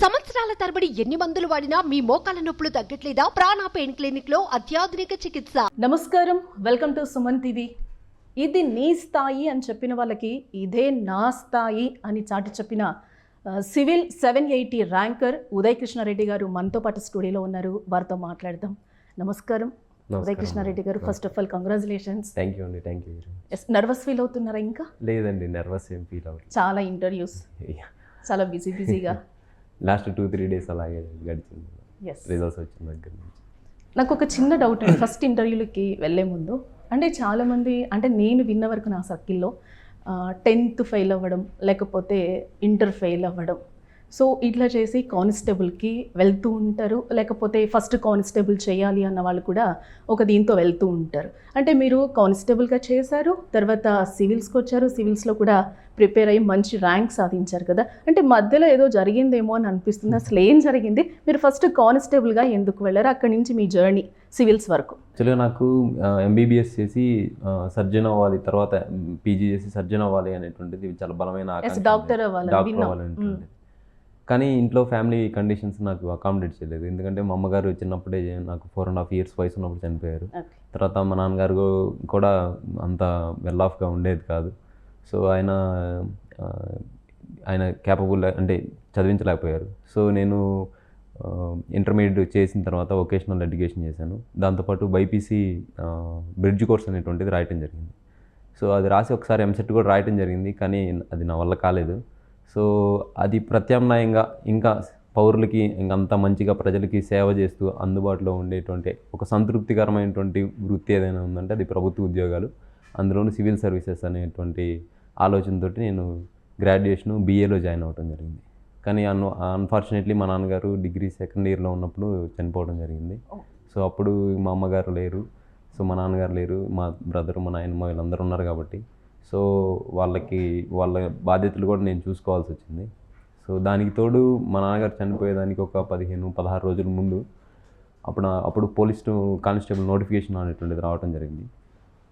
సంవత్సరాల తరబడి ఎన్ని మందులు వాడినా మీ మోకాల నొప్పులు తగ్గట్లేదా? ప్రాణ పెయిన్ క్లినిక్ లో అత్యాధునిక చికిత్స. నమస్కారం, వెల్కమ్ టు సుమన్ టీవీ. ఇది నీ స్థాయి అని చెప్పిన వాళ్ళకి ఇదే నా స్థాయి అని చాటి చెప్పిన సివిల్ 780 ర్యాంకర్ ఉదయ్ కృష్ణారెడ్డి గారు మనతో పాటు స్టూడియోలో ఉన్నారు. వారితో మాట్లాడదాం. నమస్కారం ఉదయ్ కృష్ణారెడ్డి గారు. First of all congratulations. Thank you అండి. Thank you. నర్వస్ ఫీల్ అవుతున్నారా? ఇంకా లేదండి, నర్వస్ ఏం ఫీల్ అవ్వదు. చాలా ఇంటర్వ్యూస్, చాలా బిజీగా లాస్ట్ 2-3 డేస్ అలాగే గడిచింది. ఎస్, రిజల్ట్స్ వచ్చిన దగ్గర నుంచి నాకు ఒక చిన్న డౌట్ అండి. ఫస్ట్ ఇంటర్వ్యూలకి వెళ్ళే ముందు అంటే చాలామంది, అంటే నేను విన్న వరకు నా సర్కిల్లో 10th ఫెయిల్ అవ్వడం, లేకపోతే ఇంటర్ ఫెయిల్ అవ్వడం, సో ఇట్లా చేసి కానిస్టేబుల్కి వెళ్తూ ఉంటారు. లేకపోతే ఫస్ట్ కానిస్టేబుల్ చేయాలి అన్న వాళ్ళు కూడా ఒక దీంతో వెళ్తూ ఉంటారు. అంటే మీరు కానిస్టేబుల్గా చేశారు, తర్వాత సివిల్స్కి వచ్చారు, సివిల్స్లో కూడా ప్రిపేర్ అయ్యి మంచి ర్యాంక్ సాధించారు కదా. అంటే మధ్యలో ఏదో జరిగిందేమో అని అనిపిస్తుంది. అసలు ఏం జరిగింది? మీరు ఫస్ట్ కానిస్టేబుల్గా ఎందుకు వెళ్ళారు? అక్కడి నుంచి మీ జర్నీ సివిల్స్ వరకు. యాక్చువల్గా నాకు MBBS చేసి సర్జన్ అవ్వాలి, తర్వాత PG చేసి సర్జన్ అవ్వాలి అనేటువంటిది చాలా బలమైన ఆకాంక్ష. డాక్టర్ అవ్వాలనేటువంటిది. కానీ ఇంట్లో ఫ్యామిలీ కండిషన్స్ నాకు అకామిడేట్ చేయలేదు. ఎందుకంటే మా అమ్మగారు చిన్నప్పుడే నాకు 4.5 years వయసు ఉన్నప్పుడు చనిపోయారు. తర్వాత మా నాన్నగారు కూడా అంత వెల్ ఆఫ్గా ఉండేది కాదు. సో ఆయన క్యాపబుల్ అంటే చదివించలేకపోయారు. సో నేను ఇంటర్మీడియట్ చేసిన తర్వాత వొకేషనల్ ఎడ్యుకేషన్ చేశాను. దాంతోపాటు బైపీసీ బ్రిడ్జ్ కోర్స్ అనేటువంటిది రాయటం జరిగింది. సో అది రాసి ఒకసారి MSET కూడా రాయటం జరిగింది, కానీ అది నా వల్ల కాలేదు. సో అది ప్రత్యామ్నాయంగా ఇంకా పౌరులకి ఇంకంత మంచిగా ప్రజలకి సేవ చేస్తూ అందుబాటులో ఉండేటువంటి ఒక సంతృప్తికరమైనటువంటి వృత్తి ఏదైనా ఉందంటే అది ప్రభుత్వ ఉద్యోగాలు, అందులోనూ సివిల్ సర్వీసెస్ అనేటువంటి ఆలోచనతో నేను గ్రాడ్యుయేషను BAలో జాయిన్ అవ్వడం జరిగింది. కానీ అన్ఫార్చునేట్లీ మా నాన్నగారు డిగ్రీ 2nd yearలో ఉన్నప్పుడు చనిపోవడం జరిగింది. సో అప్పుడు మా అమ్మగారు లేరు, సో మా నాన్నగారు లేరు, మా బ్రదర్, మా నాయనమ్మ వీళ్ళందరూ ఉన్నారు కాబట్టి సో వాళ్ళ బాధ్యతలు కూడా నేను చూసుకోవాల్సి వచ్చింది. సో దానికి తోడు మా నాన్నగారు చనిపోయేదానికి ఒక 15-16 రోజుల ముందు అప్పుడు పోలీస్ కానిస్టేబుల్ నోటిఫికేషన్ అనేటువంటిది రావడం జరిగింది.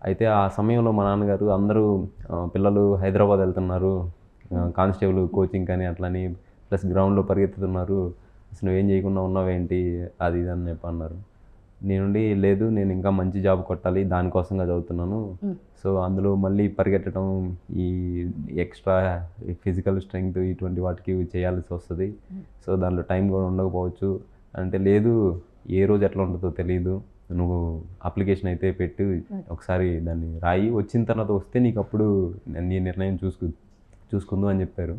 అయితే ఆ సమయంలో మా నాన్నగారు అందరూ పిల్లలు హైదరాబాద్ వెళ్తున్నారు కానిస్టేబుల్ కోచింగ్ కానీ అట్లని, ప్లస్ గ్రౌండ్లో పరిగెత్తుతున్నారు, అసలు నువ్వేం చేయకుండా ఉన్నావేంటి అది ఇది అని చెప్పి అన్నారు. నేనుండి లేదు, నేను ఇంకా మంచి జాబ్ కొట్టాలి, దానికోసంగా చదువుతున్నాను. సో అందులో మళ్ళీ పరిగెట్టడం, ఈ ఎక్స్ట్రా ఫిజికల్ స్ట్రెంగ్త్ ఇటువంటి వాటికి చేయాల్సి వస్తుంది. సో దాంట్లో టైం కూడా ఉండకపోవచ్చు అంటే, లేదు ఏ రోజు ఎట్లా ఉంటుందో తెలియదు, నువ్వు అప్లికేషన్ అయితే పెట్టు, ఒకసారి దాన్ని రాయి, వచ్చిన తర్వాత వస్తే నీకు అప్పుడు నీ నిర్ణయం చూసుకుందు అని చెప్పారు.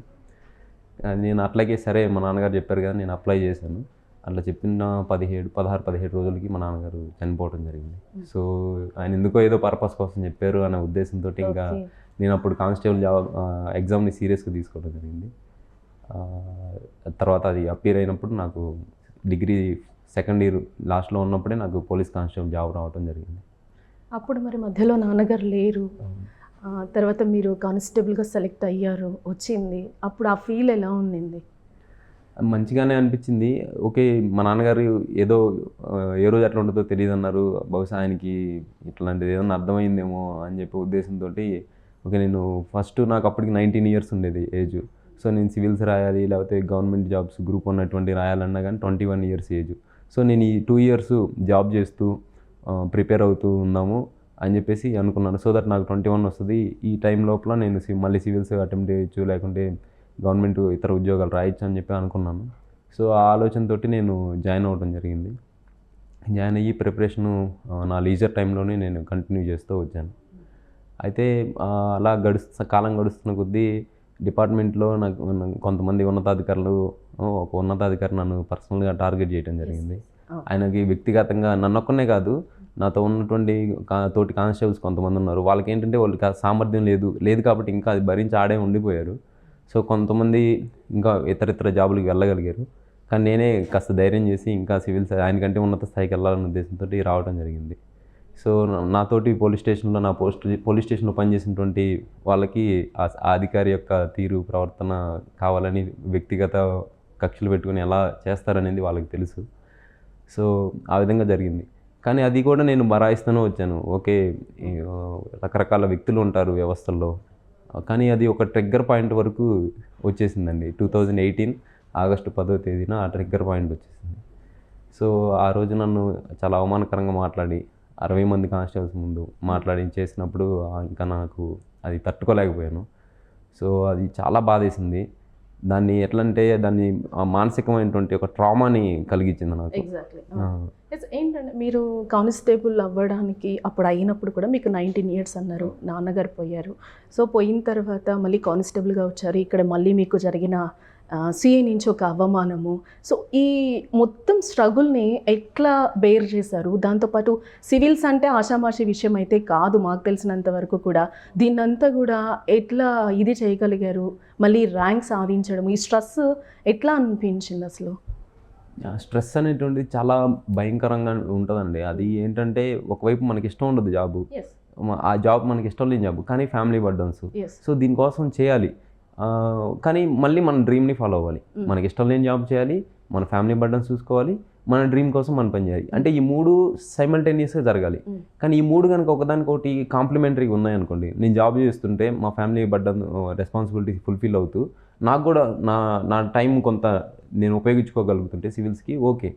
నేను అట్లాగే సరే మా నాన్నగారు చెప్పారు కదా, నేను అప్లై చేశాను. అట్లా చెప్పిన 16-17 రోజులకి మా నాన్నగారు చనిపోవడం జరిగింది. సో ఆయన ఎందుకో ఏదో పర్పస్ కోసం చెప్పారు అనే ఉద్దేశంతో ఇంకా నేను అప్పుడు కానిస్టేబుల్ ఎగ్జామ్ని సీరియస్గా తీసుకోవడం జరిగింది. తర్వాత అది అపీర్ అయినప్పుడు నాకు డిగ్రీ 2nd year లాస్ట్లో ఉన్నప్పుడే నాకు పోలీస్ కానిస్టేబుల్ జాబ్ రావడం జరిగింది. అప్పుడు మరి మధ్యలో నాన్నగారు లేరు, తర్వాత మీరు కానిస్టేబుల్గా సెలెక్ట్ అయ్యారు, వచ్చింది, అప్పుడు ఆ ఫీల్ ఎలా ఉండింది? మంచిగానే అనిపించింది. ఓకే, మా నాన్నగారు ఏదో ఏ రోజు ఎట్లా ఉంటుందో తెలియదు అన్నారు, బహుశా ఆయనకి ఇట్లాంటిది ఏదన్నా అర్థమైందేమో అని చెప్పి ఉద్దేశంతో ఓకే, నేను ఫస్ట్ నాకు అప్పటికి 19 years ఉండేది ఏజ్. సో నేను సివిల్స్ రాయాలి, లేకపోతే గవర్నమెంట్ జాబ్స్ గ్రూప్ 1 అటువంటి రాయాలన్నా కానీ 21 years ఏజ్. సో నేను ఈ 2 years జాబ్ చేస్తూ ప్రిపేర్ అవుతూ ఉందాము అని చెప్పేసి అనుకున్నాను. సో దట్ నాకు 21 వస్తుంది, ఈ టైం లోపల నేను మళ్ళీ సివిల్స్ అటెంప్ట్ చేయొచ్చు, లేకుంటే గవర్నమెంట్ ఇతర ఉద్యోగాలు రాయొచ్చు అని చెప్పి అనుకున్నాను. సో ఆ ఆలోచనతో నేను జాయిన్ అవ్వడం జరిగింది. జాయిన్ అయ్యి ప్రిపరేషను నా లీజర్ టైంలోనే నేను కంటిన్యూ చేస్తూ వచ్చాను. అయితే అలా కాలం గడుస్తున్న కొద్దీ డిపార్ట్మెంట్లో నాకు కొంతమంది ఒక ఉన్నతాధికారి నన్ను పర్సనల్గా టార్గెట్ చేయడం జరిగింది. ఆయనకి వ్యక్తిగతంగా నన్ను ఒక్కనే కాదు, నాతో ఉన్నటువంటి తోటి కానిస్టేబుల్స్ కొంతమంది ఉన్నారు. వాళ్ళకి ఏంటంటే వాళ్ళకి ఆ సామర్థ్యం లేదు కాబట్టి ఇంకా అది భరించి ఆడే ఉండిపోయారు. సో కొంతమంది ఇంకా ఇతర జాబులకు వెళ్ళగలిగారు. కానీ నేనే కాస్త ధైర్యం చేసి ఇంకా సివిల్స్ ఆయనకంటే ఉన్నత స్థాయికి వెళ్ళాలనే ఉద్దేశంతో రావడం జరిగింది. సో నాతోటి పోలీస్ స్టేషన్లో పనిచేసినటువంటి వాళ్ళకి ఆ అధికారి యొక్క తీరు ప్రవర్తన కావాలని వ్యక్తిగత కక్షలు పెట్టుకుని ఎలా చేస్తారనేది వాళ్ళకి తెలుసు. సో ఆ విధంగా జరిగింది. కానీ అది కూడా నేను బరాయిస్తూనే వచ్చాను. ఓకే, రకరకాల వ్యక్తులు ఉంటారు వ్యవస్థల్లో, కానీ అది ఒక ట్రిగ్గర్ పాయింట్ వరకు వచ్చేసిందండి. 2018 ఆగస్టు 10వ తేదీన ఆ ట్రిగ్గర్ పాయింట్ వచ్చేసింది. సో ఆ రోజు నన్ను చాలా అవమానకరంగా మాట్లాడి 60 మంది కానిస్టేబుల్స్ ముందు మాట్లాడి చేసినప్పుడు ఇంకా నాకు అది తట్టుకోలేకపోయాను. సో అది చాలా బాధేసింది. దాన్ని ఎట్లా అంటే దాన్ని మానసికమైనటువంటి ఒక ట్రామాని కలిగించింది నాకు. ఎగ్జాక్ట్లీ. ఏంటంటే మీరు కానిస్టేబుల్ అవ్వడానికి అప్పుడు అయినప్పుడు కూడా మీకు 19 ఇయర్స్ అన్నారు, నాన్నగారు పోయారు. సో పోయిన తర్వాత మళ్ళీ కానిస్టేబుల్గా వచ్చారు. ఇక్కడ మళ్ళీ మీకు జరిగిన సిఐ నుంచి ఒక అవమానము. సో ఈ మొత్తం స్ట్రగుల్ని ఎట్లా బేర్ చేశారు? దాంతోపాటు సివిల్స్ అంటే ఆషామాషి విషయం అయితే కాదు మాకు తెలిసినంత వరకు కూడా. దీన్నంతా కూడా ఎట్లా ఇది చేయగలిగారు? మళ్ళీ ర్యాంక్ సాధించడం, ఈ స్ట్రెస్ ఎట్లా అనిపించింది అసలు? స్ట్రెస్ అనేటువంటిది చాలా భయంకరంగా ఉంటుందండి. అది ఏంటంటే ఒకవైపు మనకి ఇష్టం ఉండదు జాబు, ఆ జాబ్ మనకి ఇష్టం లేని జాబ్, కానీ ఫ్యామిలీ బర్డన్స్. సో దీనికోసం చేయాలి, కానీ మళ్ళీ మన డ్రీమ్ని ఫాలో అవ్వాలి. మనకి ఇష్టం లేని జాబ్ చేయాలి, మన ఫ్యామిలీ బర్డన్స్ చూసుకోవాలి, మన డ్రీమ్ కోసం మనం పని చేయాలి. అంటే ఈ మూడు సైమల్టేనియస్గా జరగాలి. కానీ ఈ మూడు కనుక ఒకదానికొకటి కాంప్లిమెంటరీగా ఉన్నాయనుకోండి, నేను జాబ్ చేస్తుంటే మా ఫ్యామిలీ బర్డన్ రెస్పాన్సిబిలిటీ ఫుల్ఫిల్ అవుతూ నాకు కూడా నా టైం కొంత నేను ఉపయోగించుకోగలుగుతుంటే సివిల్స్కి ఓకే.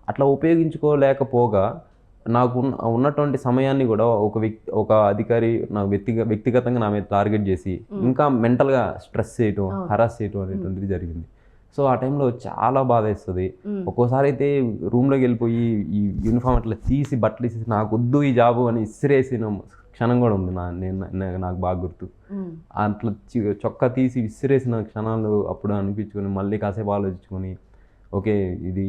అట్లా ఉపయోగించుకోలేకపోగా నాకు ఉన్నటువంటి సమయాన్ని కూడా ఒక అధికారి నాకు వ్యక్తిగతంగా నా మీద టార్గెట్ చేసి ఇంకా మెంటల్గా స్ట్రెస్ చేయటం, హరాస్ చేయటం అనేటువంటిది జరిగింది. సో ఆ టైంలో చాలా బాధ వేస్తుంది. ఒక్కోసారి అయితే రూమ్లోకి వెళ్ళిపోయి ఈ యూనిఫామ్ అట్లా తీసి బట్టలు తీసి నాకు వద్దు ఈ జాబు అని విసిరేసిన క్షణం కూడా ఉంది. నాకు బాగా గుర్తు. అట్లా చొక్కా తీసి విసిరేసిన క్షణాలు అప్పుడు అనిపించుకొని మళ్ళీ కాసేపు ఆలోచించుకొని ఓకే ఇది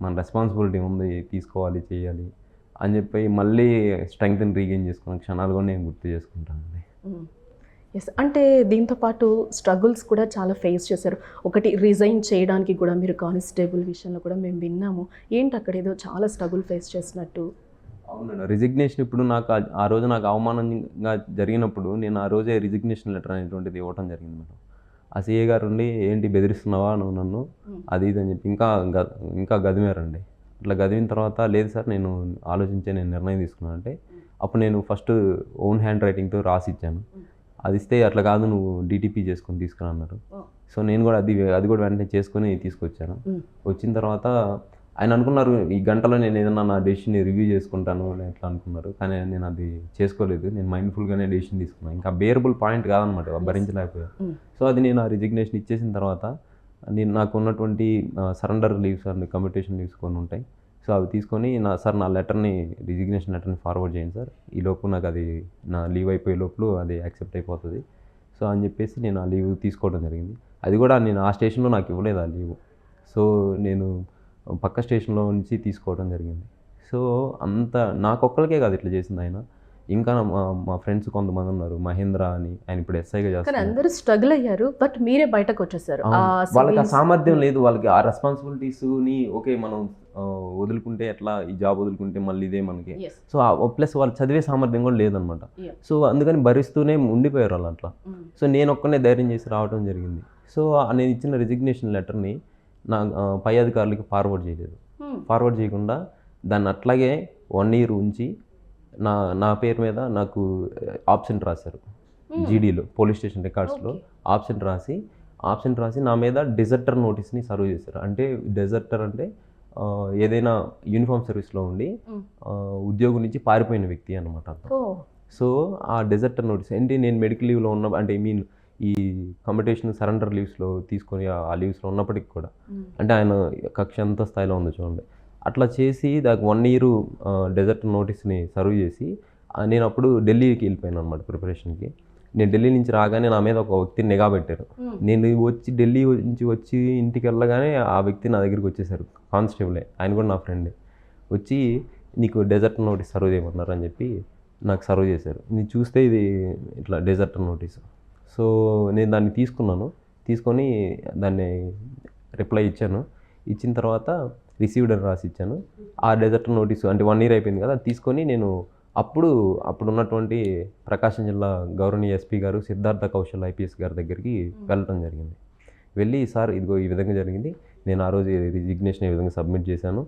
మన రెస్పాన్సిబిలిటీ ఉంది, తీసుకోవాలి, చేయాలి అని చెప్పి మళ్ళీ స్ట్రెంగ్త్ని రీగెయిన్ చేసుకున్న క్షణాలు కూడా నేను గుర్తు చేసుకుంటానండి. ఎస్, అంటే దీంతోపాటు స్ట్రగుల్స్ కూడా చాలా ఫేస్ చేశారు. ఒకటి రిజైన్ చేయడానికి కూడా మీరు కానిస్టేబుల్ విషయంలో కూడా మేము విన్నాము. ఏంటి అక్కడ ఏదో చాలా స్ట్రగుల్ ఫేస్ చేసినట్టు? అవునండి, రిజిగ్నేషన్ ఇప్పుడు నాకు ఆ రోజు నాకు అవమానంగా జరిగినప్పుడు నేను ఆ రోజే రిజిగ్నేషన్ లెటర్ అనేటువంటిది ఇవ్వటం జరిగింది మేడం. ఆ సిఏ గారు ఉండి ఏంటి బెదిరిస్తున్నావా నువ్వు నన్ను, అది ఇది అని చెప్పి ఇంకా గదిమారండి. అట్లా గదివిన తర్వాత లేదు సార్ నేను ఆలోచించే నేను నిర్ణయం తీసుకున్నాను అంటే అప్పుడు నేను ఫస్ట్ ఓన్ హ్యాండ్ రైటింగ్తో రాసి ఇచ్చాను. అది ఇస్తే అట్లా కాదు నువ్వు డిటిపి చేసుకొని తీసుకురా అన్నారు. సో నేను కూడా అది కూడా వెంటనే చేసుకొని తీసుకొచ్చాను. వచ్చిన తర్వాత ఆయన అనుకున్నారు ఈ గంటలో నేను ఏదన్నా నా డెసిషన్ని రివ్యూ చేసుకుంటాను ఎట్లా అనుకున్నారు, కానీ నేను అది చేసుకోలేదు. నేను మైండ్ఫుల్గానే డెసిషన్ తీసుకున్నాను. ఇంకా బేరబుల్ పాయింట్ కాదనమాట, భరించలేకపోయాను. సో అది నేను ఆ రిజిగ్నేషన్ ఇచ్చేసిన తర్వాత నాకు ఉన్నటువంటి surrender leaves and commutation leaves కొన్ని ఉంటాయి. సో అవి తీసుకొని నా లెటర్ని రిజిగ్నేషన్ లెటర్ని ఫార్వర్డ్ చేయండి సార్, ఈ లోపు నాకు అది నా లీవ్ అయిపోయే లోపల అది యాక్సెప్ట్ అయిపోతుంది. సో అని చెప్పేసి నేను ఆ లీవ్ తీసుకోవడం జరిగింది. అది కూడా నేను ఆ స్టేషన్లో నాకు ఇవ్వలేదు ఆ లీవ్. సో నేను పక్క స్టేషన్లో నుంచి తీసుకోవడం జరిగింది. సో అంత నాకొక్కరికే కాదు ఇట్లా చేసింది ఆయన, ఇంకా మా ఫ్రెండ్స్ కొంతమంది ఉన్నారు. మహేంద్ర అని, ఆయన ఇప్పుడు ఎస్ఐగా చేస్తారు. అందరూ స్ట్రగుల్ అయ్యారు, బట్ మీరే బయటకు వచ్చేసారు. వాళ్ళకి ఆ సామర్థ్యం లేదు, వాళ్ళకి ఆ రెస్పాన్సిబిలిటీస్ని ఓకే మనం వదులుకుంటే ఎట్లా, ఈ జాబ్ వదులుకుంటే మళ్ళీ ఇదే మనకి. సో ప్లస్ వాళ్ళు చదివే సామర్థ్యం కూడా లేదనమాట. సో అందుకని భరిస్తూనే ఉండిపోయారు వాళ్ళు అట్లా. సో నేను ఒక్కనే ధైర్యం చేసి రావడం జరిగింది. సో నేను ఇచ్చిన రిజిగ్నేషన్ లెటర్ని నా పై అధికారులకి ఫార్వర్డ్ చేయలేదు. ఫార్వర్డ్ చేయకుండా దాన్ని అట్లాగే 1 year ఉంచి నా పేరు మీద నాకు ఆబ్సెంట్ రాశారు. జీడీలో పోలీస్ స్టేషన్ రికార్డ్స్లో ఆబ్సెంట్ రాసి నా మీద డెజర్టర్ నోటీస్ని సర్వ్ చేశారు. అంటే డెజర్టర్ అంటే ఏదైనా యూనిఫామ్ సర్వీస్లో ఉండి ఉద్యోగం నుంచి పారిపోయిన వ్యక్తి అనమాట. సో ఆ డెజర్టర్ నోటీస్ ఏంటి, నేను మెడికల్ లీవ్లో ఉన్న అంటే ఈ కమ్యూటేషన్ సరెండర్ లీవ్స్లో తీసుకొని ఆ లీవ్స్లో ఉన్నప్పటికి కూడా అంటే ఆయన కక్ష ఎంత స్థాయిలో ఉందో చూడండి. అట్లా చేసి దానికి 1 year డెజర్ట్ నోటీస్ని సర్వ్ చేసి నేను అప్పుడు ఢిల్లీకి వెళ్ళిపోయాను అనమాట ప్రిపరేషన్కి. నేను ఢిల్లీ నుంచి రాగానే నా మీద ఒక వ్యక్తిని నిఘా పెట్టారు. నేను ఢిల్లీ నుంచి వచ్చి ఇంటికి వెళ్ళగానే ఆ వ్యక్తి నా దగ్గరికి వచ్చేసారు. కానిస్టేబులే, ఆయన కూడా నా ఫ్రెండే. వచ్చి నీకు డెజర్ట్ నోటీస్ సర్వ్ చేయమన్నారు అని చెప్పి నాకు సర్వ్ చేశారు. నేను చూస్తే ఇది ఇట్లా డెజర్ట్ నోటీస్. సో నేను దాన్ని తీసుకొని దాన్ని రిప్లై ఇచ్చాను. ఇచ్చిన తర్వాత రిసీవ్డ్ అని రాసి ఇచ్చాను. ఆ డెజర్ట్ నోటీసు అంటే 1 year అయిపోయింది కదా, తీసుకొని నేను అప్పుడు ఉన్నటువంటి ప్రకాశం జిల్లా గౌరవనీయ ఎస్పీ గారు సిద్ధార్థ కౌశల్ ఐపీఎస్ గారి దగ్గరికి వెళ్ళటం జరిగింది. వెళ్ళి సార్ ఇదిగో ఈ విధంగా జరిగింది, నేను ఆ రోజు రిజిగ్నేషన్ ఈ విధంగా సబ్మిట్ చేశాను,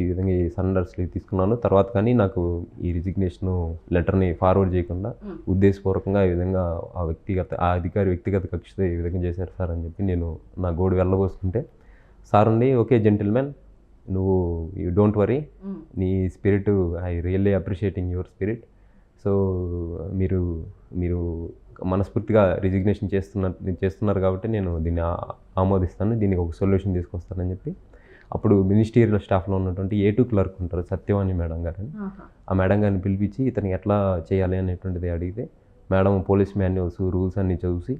ఈ విధంగా ఈ సరెండర్ స్లీవ్ తీసుకున్నాను, తర్వాత కానీ నాకు ఈ రిజిగ్నేషన్ లెటర్ని ఫార్వర్డ్ చేయకుండా ఉద్దేశపూర్వకంగా ఈ విధంగా ఆ అధికారి వ్యక్తిగత కక్షతో ఈ విధంగా చేశారు సార్ అని చెప్పి నేను నా గోడు వెళ్ళబోసుకుంటే సార్ ఉండి ఓకే జెంటిల్మెన్, నువ్వు యూ డోంట్ వరీ, నీ spirit I really appreciating your spirit. So మీరు మీరు మనస్ఫూర్తిగా రిజిగ్నేషన్ చేస్తున్నారు కాబట్టి నేను దీన్ని ఆమోదిస్తాను, దీనికి ఒక సొల్యూషన్ తీసుకొస్తానని చెప్పి అప్పుడు మినిస్టీరియల్ స్టాఫ్లో ఉన్నటువంటి A2 క్లర్క్ ఉంటారు సత్యవాణి మేడం గారని, ఆ మేడం గారిని పిలిపించి ఇతనికి ఎట్లా చేయాలి అనేటువంటిది అడిగితే మేడం పోలీస్ మాన్యువల్స్ రూల్స్ అన్నీ చూసి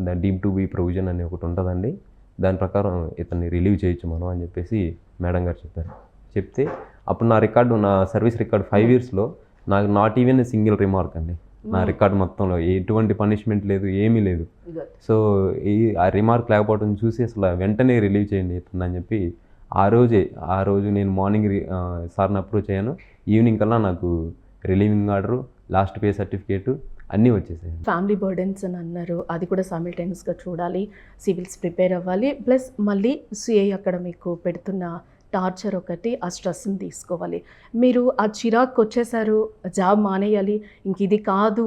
దాని డీమ్ టు బీ ప్రొవిజన్ అని ఒకటి ఉంటుందండి, దాని ప్రకారం ఇతన్ని రిలీవ్ చేయొచ్చు మనం అని చెప్పేసి మేడం గారు చెప్పారు. చెప్తే అప్పుడు నా సర్వీస్ రికార్డ్ 5 yearsలో నాకు నాట్ ఈవెన్ సింగిల్ రిమార్క్ అండి. నా రికార్డ్ మొత్తంలో ఎటువంటి పనిష్మెంట్ లేదు, ఏమీ లేదు. సో ఆ రిమార్క్ లేకపోవడం చూసి అసలు వెంటనే రిలీవ్ చేయండి ఇతను అని చెప్పి ఆ రోజు నేను మార్నింగ్ సార్ని అప్రోచ్ అయ్యాను. ఈవినింగ్ కల్లా నాకు relieving order, last pay certificate అన్నీ వచ్చేసాయి. ఫ్యామిలీ బర్డెన్స్ అని అన్నారు, అది కూడా సైమిల్టేనియస్గా చూడాలి, సివిల్స్ ప్రిపేర్ అవ్వాలి, ప్లస్ మళ్ళీ సిఐ అక్కడ మీకు పెడుతున్న టార్చర్ ఒకటి, ఆ స్ట్రెస్ని తీసుకోవాలి. మీరు ఆ చిరాకు వచ్చేసారు, జాబ్ మానేయాలి, ఇంక ఇది కాదు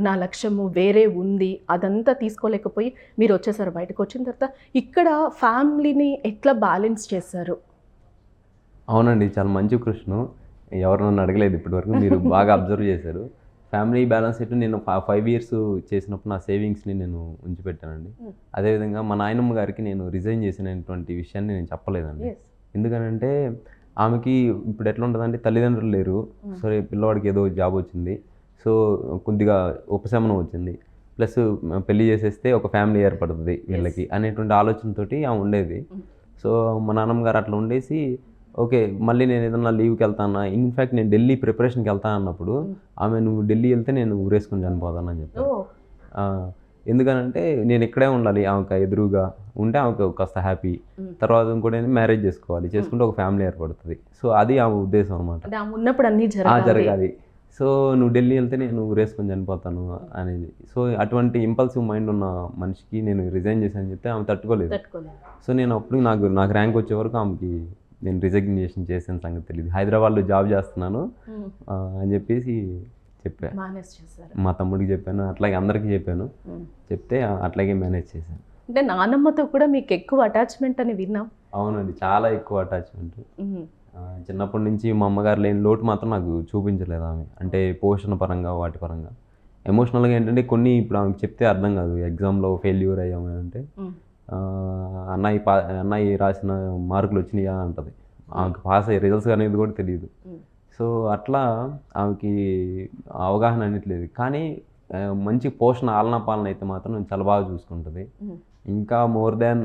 నా లక్ష్యము వేరే ఉంది, అదంతా తీసుకోలేకపోయి మీరు వచ్చేసారు. బయటకు వచ్చిన తర్వాత ఇక్కడ ఫ్యామిలీని ఎట్లా బ్యాలెన్స్ చేశారు? అవునండి, చాలా మంచి ప్రశ్న. ఎవరు నన్ను అడగలేదు ఇప్పటివరకు, మీరు బాగా అబ్జర్వ్ చేశారు. ఫ్యామిలీ బ్యాలెన్స్ ఎటు నేను 5 years చేసినప్పుడు నా సేవింగ్స్ని నేను ఉంచిపెట్టానండి. అదేవిధంగా మా నాయనమ్మ గారికి నేను రిజైన్ చేసినటువంటి విషయాన్ని నేను చెప్పలేదండి. ఎందుకనంటే ఆమెకి ఇప్పుడు ఎట్లా ఉంటుందంటే తల్లిదండ్రులు లేరు, సరే పిల్లవాడికి ఏదో జాబ్ వచ్చింది, సో కొద్దిగా ఉపశమనం వచ్చింది, ప్లస్ పెళ్లి చేసేస్తే ఒక ఫ్యామిలీ ఏర్పడుతుంది వీళ్ళకి అనేటువంటి ఆలోచనతోటి ఆమె ఉండేది. సో మా నాన్నమ్మ గారు అట్లా ఉండేసి ఓకే మళ్ళీ నేను ఏదన్నా లీవ్కి వెళ్తానా, ఇన్ఫ్యాక్ట్ నేను ఢిల్లీ ప్రిపరేషన్కి వెళ్తాను అన్నప్పుడు ఆమె నువ్వు ఢిల్లీ వెళ్తే నేను ఊరేసుకొని చనిపోతానని చెప్పాను. ఎందుకనంటే నేను ఇక్కడే ఉండాలి, ఆమెకు ఎదురుగా ఉంటే ఆమెకు కాస్త హ్యాపీ, తర్వాత ఇంకోటి మ్యారేజ్ చేసుకుంటే ఒక ఫ్యామిలీ ఏర్పడుతుంది. సో అది ఆమె ఉద్దేశం అనమాట, ఉన్నప్పుడు అన్నీ జరగాలి. సో నువ్వు ఢిల్లీ వెళ్తే నేను ఊరేసుకొని చనిపోతాను అనేది. సో అటువంటి ఇంపల్సివ్ మైండ్ ఉన్న మనిషికి నేను రిజైన్ చేశానని చెప్తే ఆమె తట్టుకోలేదు. సో నేను అప్పుడు నాకు ర్యాంక్ వచ్చే వరకు ఆమెకి నేను రిజిగ్నేషన్ చేసిన సంగతి తెలియదు. హైదరాబాద్లో జాబ్ చేస్తున్నాను అని చెప్పేసి చెప్పా, మా తమ్ముడికి చెప్పాను, అట్లాగే అందరికీ చెప్పాను. చెప్తే అట్లాగే మేనేజ్ చేశాను. అంటే నానమ్మతో కూడా మీకు ఎక్కువ అటాచ్మెంట్ అని విన్నాం. అవునండి, చాలా ఎక్కువ అటాచ్మెంట్. చిన్నప్పటి నుంచి మా అమ్మగారు లేని లోటు మాత్రం నాకు చూపించలేదు ఆమె, అంటే పోషణ పరంగా వాటి పరంగా. ఎమోషనల్గా ఏంటంటే కొన్ని ఇప్పుడు ఆమెకు చెప్తే అర్థం కాదు. ఎగ్జామ్లో ఫెయిల్యూర్ అయ్యాము అంటే అన్నయ్య రాసిన మార్కులు వచ్చినాయా అంటది, ఆమెకు పాస్ అయ్యే రిజల్ట్స్ అనేది కూడా తెలియదు. సో అట్లా ఆమెకి అవగాహన అనేట్లేదు. కానీ మంచి పోషణ ఆలనా పాలన అయితే మాత్రం చాలా బాగా చూసుకుంటుంది. ఇంకా మోర్ దాన్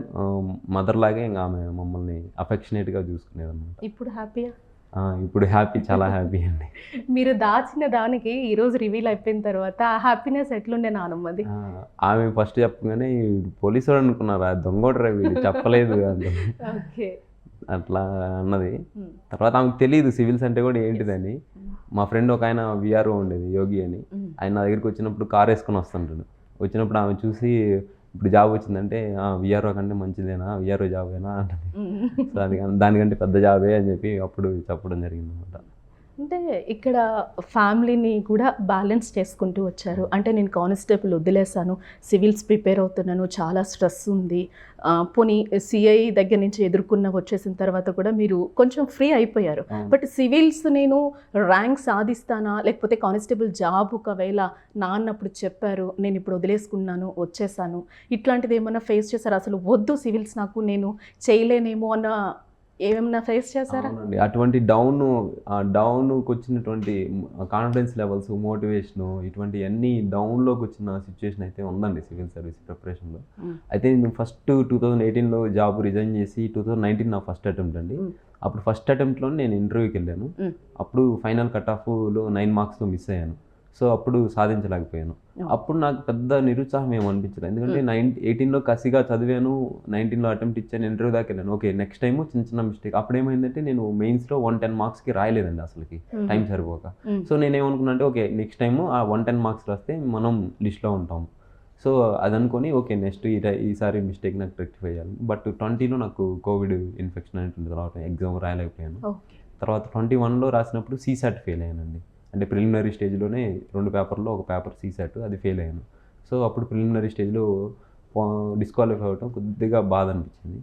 మదర్ లాగే ఇంకా ఆమె మమ్మల్ని అఫెక్షనేట్గా చూసుకునేది అనమాట. ఇప్పుడు హ్యాపీయా? ఇప్పుడు హ్యాపీ, చాలా హ్యాపీ అండి. మీరు దాచిన దానికి ఈరోజు రివీల్ అయిపోయిన తర్వాత ఆ హ్యాపీనెస్ ఎట్లుండే నానమ్మది? ఆమె ఫస్ట్ చెప్పగానే పోలీసు వాడు అనుకున్నారు, ఆ దొంగోడరా వీడు చెప్పలేదు అట్లా అన్నది. తర్వాత ఆమెకు తెలియదు సివిల్స్ అంటే కూడా ఏంటిదని. మా ఫ్రెండ్ ఒక ఆయన విఆర్ఓ ఉండేది, యోగి అని, ఆయన నా దగ్గరికి వచ్చినప్పుడు కార్ వేసుకొని వస్తుంటాడు. వచ్చినప్పుడు ఆమె చూసి ఇప్పుడు జాబ్ వచ్చిందంటే విఆర్ఓ కంటే మంచిదేనా, విఆర్ఓ జాబేనా అంటది. సో దానికంటే పెద్ద జాబే అని చెప్పి అప్పుడు చెప్పడం జరిగింది అనమాట. అంటే ఇక్కడ ఫ్యామిలీని కూడా బ్యాలెన్స్ చేసుకుంటూ వచ్చారు. అంటే నేను కానిస్టేబుల్ వదిలేసాను, సివిల్స్ ప్రిపేర్ అవుతున్నాను, చాలా స్ట్రెస్ ఉంది, పోనీ సిఐ దగ్గర నుంచి వచ్చేసిన తర్వాత కూడా మీరు కొంచెం ఫ్రీ అయిపోయారు. బట్ సివిల్స్ నేను ర్యాంక్ సాధిస్తానా, లేకపోతే కానిస్టేబుల్ జాబ్ ఒకవేళ నాన్నప్పుడు చెప్పారు, నేను ఇప్పుడు వదిలేసుకున్నాను వచ్చేసాను, ఇట్లాంటిది ఏమన్నా ఫేస్ చేశారు? అసలు వద్దు సివిల్స్ నాకు, నేను చేయలేనేమో అన్న ఏమన్నా ఫేస్ చేశారా? అటువంటి డౌన్కి వచ్చినటువంటి కాన్ఫిడెన్స్ లెవెల్స్, మోటివేషను, ఇటువంటి అన్ని డౌన్లోకి వచ్చిన సిచ్యువేషన్ అయితే ఉందండి సివిల్ సర్వీస్ ప్రిపరేషన్లో. అయితే నేను ఫస్ట్ 2018లో జాబ్ రిజైన్ చేసి 2019 నా ఫస్ట్ అటెంప్ట్ అండి. అప్పుడు ఫస్ట్ అటెంప్ట్లో నేను ఇంటర్వ్యూకి వెళ్ళాను. అప్పుడు ఫైనల్ కట్ ఆఫ్లో 9 marksతో మిస్ అయ్యాను. సో అప్పుడు సాధించలేకపోయాను. అప్పుడు నాకు పెద్ద నిరుత్సాహం ఏమనిపించలేదు, ఎందుకంటే 18లో కసిగా చదివాను, 19లో అటెంప్ట్ ఇచ్చాను, ఇంటర్వ్యూ దాకా వెళ్ళాను. ఓకే నెక్స్ట్ టైము చిన్న మిస్టేక్. అప్పుడు ఏమైందంటే నేను మెయిన్స్లో 110 marksకి రాయలేదండి అసలుకి, టైం సరిపోక. సో నేనేమనుకున్నా అంటే ఓకే నెక్స్ట్ టైము ఆ 110 marks రాస్తే మనం లిస్ట్లో ఉంటాము. సో అది అనుకొని ఓకే నెక్స్ట్ ఈసారి మిస్టేక్ నాకు రెక్టిఫై చేయాలి. బట్ 20లో నాకు కోవిడ్ ఇన్ఫెక్షన్ అనేటువంటి తర్వాత ఎగ్జామ్ రాయలేకపోయాను. తర్వాత 21లో రాసినప్పుడు CSAT ఫెయిల్ అయ్యానండి. అంటే ప్రిలిమినరీ స్టేజ్లోనే 2 పేపర్లో ఒక పేపర్ CSAT, అది ఫెయిల్ అయ్యాను. సో అప్పుడు ప్రిలిమినరీ స్టేజ్లో డిస్క్వాలిఫై అవ్వటం కొద్దిగా బాధ అనిపించింది.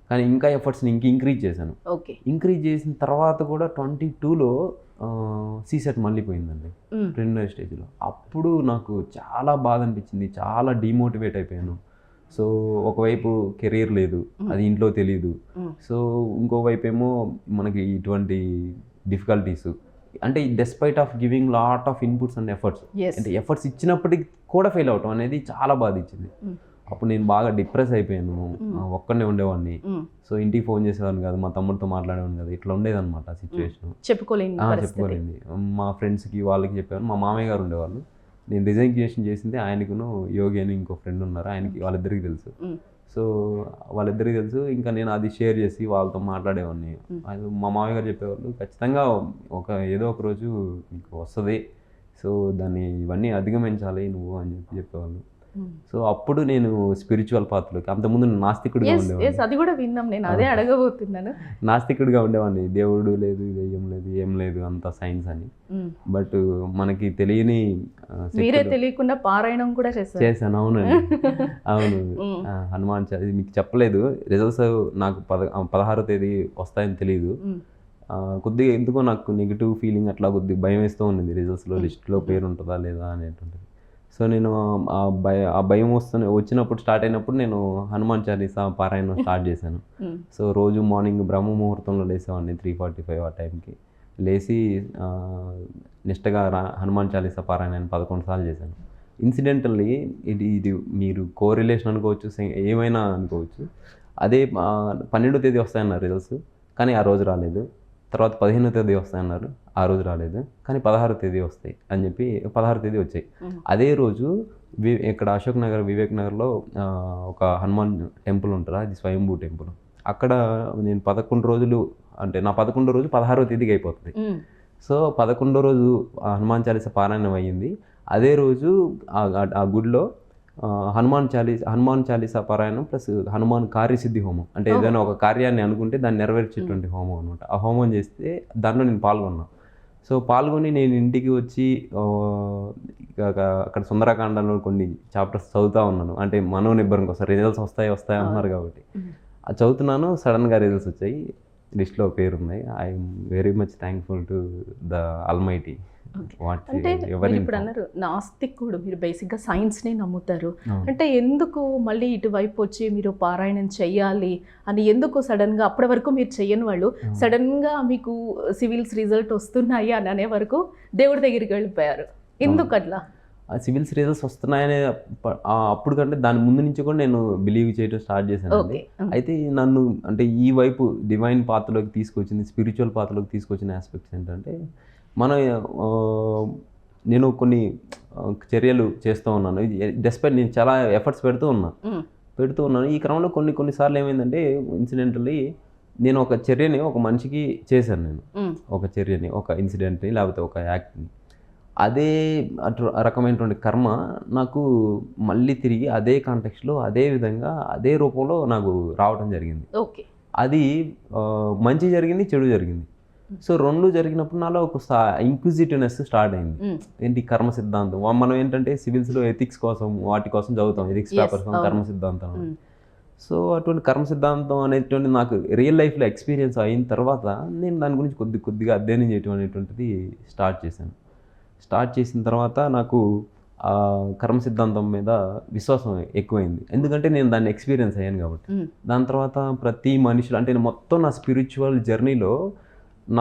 కానీ ఇంకా ఎఫర్ట్స్ని ఇంక్రీజ్ చేశాను. ఓకే. ఇంక్రీజ్ చేసిన తర్వాత కూడా 22లో సీసెట్ మళ్ళీ పోయిందండి ప్రిలిమినరీ స్టేజ్లో. అప్పుడు నాకు చాలా బాధ అనిపించింది, చాలా డిమోటివేట్ అయిపోయాను. సో ఒకవైపు కెరీర్ లేదు, అది ఇంట్లో తెలియదు. సో ఇంకోవైపు ఏమో మనకి ఇటువంటి డిఫికల్టీస్, అంటే despite of giving lot of inputs and efforts, అంటే ఎఫర్ట్స్ ఇచ్చినప్పటికీ కూడా ఫెయిల్ అవటం అనేది చాలా బాధ ఇచ్చింది. అప్పుడు నేను బాగా డిప్రెస్ అయిపోయాను, ఒక్కడనే ఉండేవాడిని. సో ఇంటికి ఫోన్ చేసేవాడిని కాదు, మా తమ్ముడితో మాట్లాడేవాడిని కాదు, ఇట్లా ఉండేదన్నమాట సిచ్యువేషన్. చెప్పుకోలేండి. మా ఫ్రెండ్స్కి వాళ్ళకి చెప్పాను. మా మామయ్య గారు ఉండేవాళ్ళు. నేను రిజైగ్నేషన్ చేసింది ఆయనకును యోగి అని ఇంకో ఫ్రెండ్ ఉన్నారు, ఆయనకి వాళ్ళిద్దరికి తెలుసు. సో వాళ్ళిద్దరికి తెలుసు. ఇంకా నేను అది షేర్ చేసి వాళ్ళతో మాట్లాడేవాడిని. అది మా మామయ్య గారు చెప్పేవాళ్ళు, ఖచ్చితంగా ఏదో ఒక రోజు నీకు వస్తుంది, సో దాన్ని ఇవన్నీ అధిగమించాలి నువ్వు అని చెప్పేవాళ్ళు. సో అప్పుడు నేను స్పిరిచువల్ పాత్రలోకి, అంతకుముందు నాస్తికుడిగా ఉండేవాడిని. అది కూడా విన్నాం, నేను అదే అడగబోతున్నాను. నాస్తికుడిగా ఉండేవాడిని, దేవుడు లేదు, దెయ్యం లేదు, ఏం లేదు, అంతా సైన్స్ అని. బట్ మనకి తెలియని, మీరే తెలియకుండా పారాయణం కూడా చేశాను. అవునండి, అవును. హనుమాన్ చాలీసా మీకు చెప్పలేదు, రిజల్ట్స్ నాకు 16వ తేదీ వస్తాయని తెలియదు. కొద్దిగా ఎందుకో నాకు నెగిటివ్ ఫీలింగ్, అట్లా కొద్దిగా భయం వేస్తూ ఉన్నది, రిజల్ట్స్లో లిస్ట్లో పేరు ఉంటుందా లేదా అనేటువంటిది. సో నేను ఆ భయం వచ్చినప్పుడు స్టార్ట్ అయినప్పుడు నేను హనుమాన్ చాలీసా పారాయణం స్టార్ట్ చేశాను. సో రోజు మార్నింగ్ బ్రహ్మ ముహూర్తంలో లేసేవాడిని, 3:45 ఆ టైంకి లేచి నిష్టగా హనుమాన్ చాలీసా పారాయణాన్ని 11 సార్లు చేశాను. ఇన్సిడెంటల్లీ ఇది మీరు కోరిలేషన్ అనుకోవచ్చు, ఏమైనా అనుకోవచ్చు. అదే 12వ తేదీ వస్తాయన్నారు రిజల్ట్స్, కానీ ఆ రోజు రాలేదు. తర్వాత 15వ తేదీ వస్తాయన్నారు, ఆ రోజు రాలేదు. కానీ 16వ తేదీ వస్తాయి అని చెప్పి 16వ తేదీ వచ్చాయి. అదే రోజు ఇక్కడ అశోక్ నగర్, వివేక్ నగర్లో ఒక హనుమాన్ టెంపుల్ ఉంటుందా, అది స్వయంభూ టెంపుల్. అక్కడ నేను 11 రోజులు, అంటే నా 11వ రోజు 16వ తేదీకి అయిపోతుంది. సో 11వ రోజు హనుమాన్ చాలీసా పారాయణం అయ్యింది. అదే రోజు ఆ గుడిలో హనుమాన్ చాలీసా పారాయణం ప్లస్ హనుమాన్ కార్యసిద్ధి హోమం, అంటే ఏదైనా ఒక కార్యాన్ని అనుకుంటే దాన్ని నెరవేర్చేటువంటి హోమం అనమాట. ఆ హోమం చేస్తే దాంట్లో నేను పాల్గొన్నాను. సో పాల్గొని నేను ఇంటికి వచ్చి అక్కడ సుందరకాండలో కొన్ని చాప్టర్స్ చదువుతూ ఉన్నాను, అంటే మనోనిబ్బరం కోసం, రిజల్ట్స్ వస్తాయి అన్నారు కాబట్టి. అది చదువుతున్నాను, సడన్గా రిజల్ట్స్ వచ్చాయి, లిస్ట్లో పేరు ఉన్నాయి. I'm very much thankful to the almighty. అంటే మీరు ఇప్పుడు అన్నారు నాస్తికుడు, మీరు బేసిక్గా సైన్స్నే నమ్ముతారు, అంటే ఎందుకు మళ్ళీ ఇటువైపు వచ్చి మీరు పారాయణం చెయ్యాలి అని ఎందుకు సడన్గా, అప్పటి వరకు మీరు చెయ్యని వాళ్ళు సడన్గా మీకు సివిల్స్ రిజల్ట్ వస్తున్నాయి అని అనే వరకు దేవుడి దగ్గరికి వెళ్ళిపోయారు, ఎందుకు అట్లా? సివిల్స్ రిజల్ట్స్ వస్తున్నాయనే అప్పుడు కంటే దాని ముందు నుంచి కూడా నేను బిలీవ్ చేయడం స్టార్ట్ చేశాను. అయితే నన్ను అంటే ఈ వైపు డివైన్ పాత్రలోకి తీసుకొచ్చింది, స్పిరిచువల్ పాత్రలోకి తీసుకొచ్చిన ఆస్పెక్ట్స్ ఏంటంటే, నేను కొన్ని చర్యలు చేస్తూ ఉన్నాను, డెస్పైట్ నేను చాలా ఎఫర్ట్స్ పెడుతూ ఉన్నాను. ఈ క్రమంలో కొన్నిసార్లు ఏమైందంటే, ఇన్సిడెంటల్లీ నేను ఒక చర్యని ఒక మనిషికి చేశాను. నేను ఒక చర్యని, ఒక ఇన్సిడెంట్ని, లేకపోతే ఒక యాక్ట్ని, అదే రకమైనటువంటి కర్మ నాకు మళ్ళీ తిరిగి అదే కాంటెక్స్లో, అదే విధంగా, అదే రూపంలో నాకు రావడం జరిగింది. అది మంచి జరిగింది, చెడు జరిగింది. సో రెండు జరిగినప్పుడు నాలో ఒక ఇంక్విజిటివ్నెస్ స్టార్ట్ అయింది. ఏంటి కర్మ సిద్ధాంతం, మనం ఏంటంటే సివిల్స్లో ఎథిక్స్ కోసం వాటి కోసం చదువుతాం, ఎథిక్స్ పేపర్స్ కర్మ సిద్ధాంతం. సో అటువంటి కర్మ సిద్ధాంతం అనేటువంటి నాకు రియల్ లైఫ్లో ఎక్స్పీరియన్స్ అయిన తర్వాత నేను దాని గురించి కొద్దిగా అధ్యయనం చేయడం అనేటువంటిది స్టార్ట్ చేసిన తర్వాత నాకు ఆ కర్మ సిద్ధాంతం మీద విశ్వాసం ఎక్కువైంది, ఎందుకంటే నేను దాన్ని ఎక్స్పీరియన్స్ అయ్యాను కాబట్టి. దాని తర్వాత ప్రతి మనుషులు, అంటే మొత్తం నా స్పిరిచువల్ జర్నీలో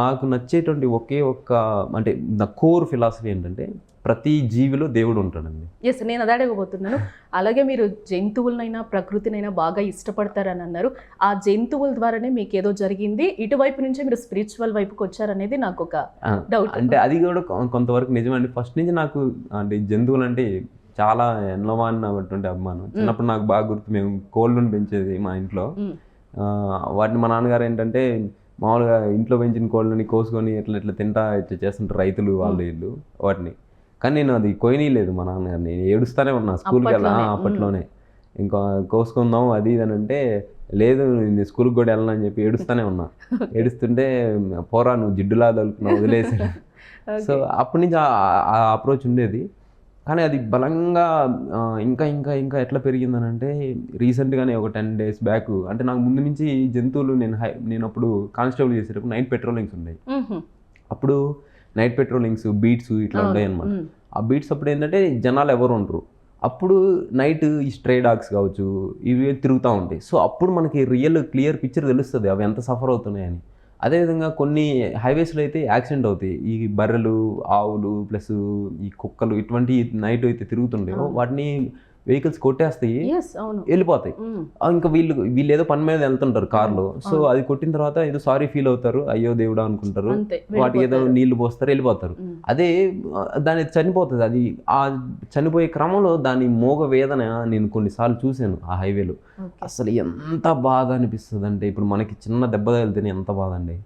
నాకు నచ్చేటువంటి ఒకే ఒక్క, అంటే నా కోర్ ఫిలాసఫీ ఏంటంటే, ప్రతి జీవిలో దేవుడు ఉంటాడండి. నేను అదే అడగబోతున్నాను. అలాగే మీరు జంతువులనైనా ప్రకృతినైనా బాగా ఇష్టపడతారని అన్నారు. ఆ జంతువుల ద్వారానే మీకు ఏదో జరిగింది, ఇటువైపు నుంచే మీరు స్పిరిచువల్ వైపుకి వచ్చారనేది నాకు ఒక డౌట్. అంటే అది కూడా కొంతవరకు నిజమండి. ఫస్ట్ నుంచి నాకు అంటే జంతువులు అంటే చాలా ఎన్నవాడినటువంటి అభిమానం. చిన్నప్పుడు నాకు బాగా గుర్తు, మేము కోళ్ళను పెంచేది మా ఇంట్లో. వాటిని మా నాన్నగారు ఏంటంటే మామూలుగా ఇంట్లో పెంచిన కోళ్ళని కోసుకొని ఇట్లా తింటా ఇట్లా చేస్తుంటారు రైతులు, వాళ్ళు వీళ్ళు వాటిని. కానీ నేను అది కొయ్యనీయలేదు మా నాన్నగారు, నేను ఏడుస్తూనే ఉన్నా స్కూల్కి వెళ్ళా అప్పట్లోనే. ఇంకా కోసుకుందాం అది ఇది అని అంటే, లేదు నేను స్కూల్కి కూడా వెళ్ళనని చెప్పి ఏడుస్తూనే ఉన్నా. ఏడుస్తుంటే పోరా నువ్వు జిడ్డులా తలుపుతున్నావు వదిలేసాను. సో అప్పటి నుంచి ఆ అప్రోచ్ ఉండేది. కానీ అది బలంగా ఇంకా ఇంకా ఇంకా ఎట్లా పెరిగిందనంటే రీసెంట్గానే ఒక 10 days బ్యాక్, అంటే నాకు ముందు నుంచి జంతువులు నేను అప్పుడు కానిస్టేబుల్ చేసేటప్పుడు నైట్ పెట్రోలింగ్స్ ఉన్నాయి. అప్పుడు నైట్ పెట్రోలింగ్స్ బీట్స్ ఇట్లా ఉంటాయి అన్నమాట. ఆ బీట్స్ అప్పుడు ఏంటంటే జనాలు ఎవరు ఉండరు. అప్పుడు నైట్ ఈ స్ట్రే డాగ్స్ కావచ్చు ఇవి తిరుగుతూ ఉంటాయి. సో అప్పుడు మనకి క్లియర్ పిక్చర్ తెలుస్తుంది అవి ఎంత సఫర్ అవుతున్నాయని. అదేవిధంగా కొన్ని హైవేస్లో అయితే యాక్సిడెంట్ అవుతాయి. ఈ బర్రెలు, ఆవులు ప్లస్ ఈ కుక్కలు ఇటువంటి నైట్ అయితే తిరుగుతుంటాయో వాటిని వెహికల్స్ కొట్టేస్తాయి, వెళ్ళిపోతాయి. ఇంకా వీళ్ళు ఏదో పని మీద వెళ్తుంటారు కార్లో. సో అది కొట్టిన తర్వాత ఏదో సారీ ఫీల్ అవుతారు, అయ్యో దేవుడా అనుకుంటారు, వాటికి ఏదో నీళ్లు పోస్తారు, వెళ్ళిపోతారు. అదే దాని చనిపోతుంది. అది ఆ చనిపోయే క్రమంలో దాని మోగ వేదన నేను కొన్నిసార్లు చూశాను ఆ హైవేలో. అసలు ఎంత బాధ అనిపిస్తుంది అంటే, ఇప్పుడు మనకి చిన్న దెబ్బ తగిలితేనే ఎంత బాధ అండి.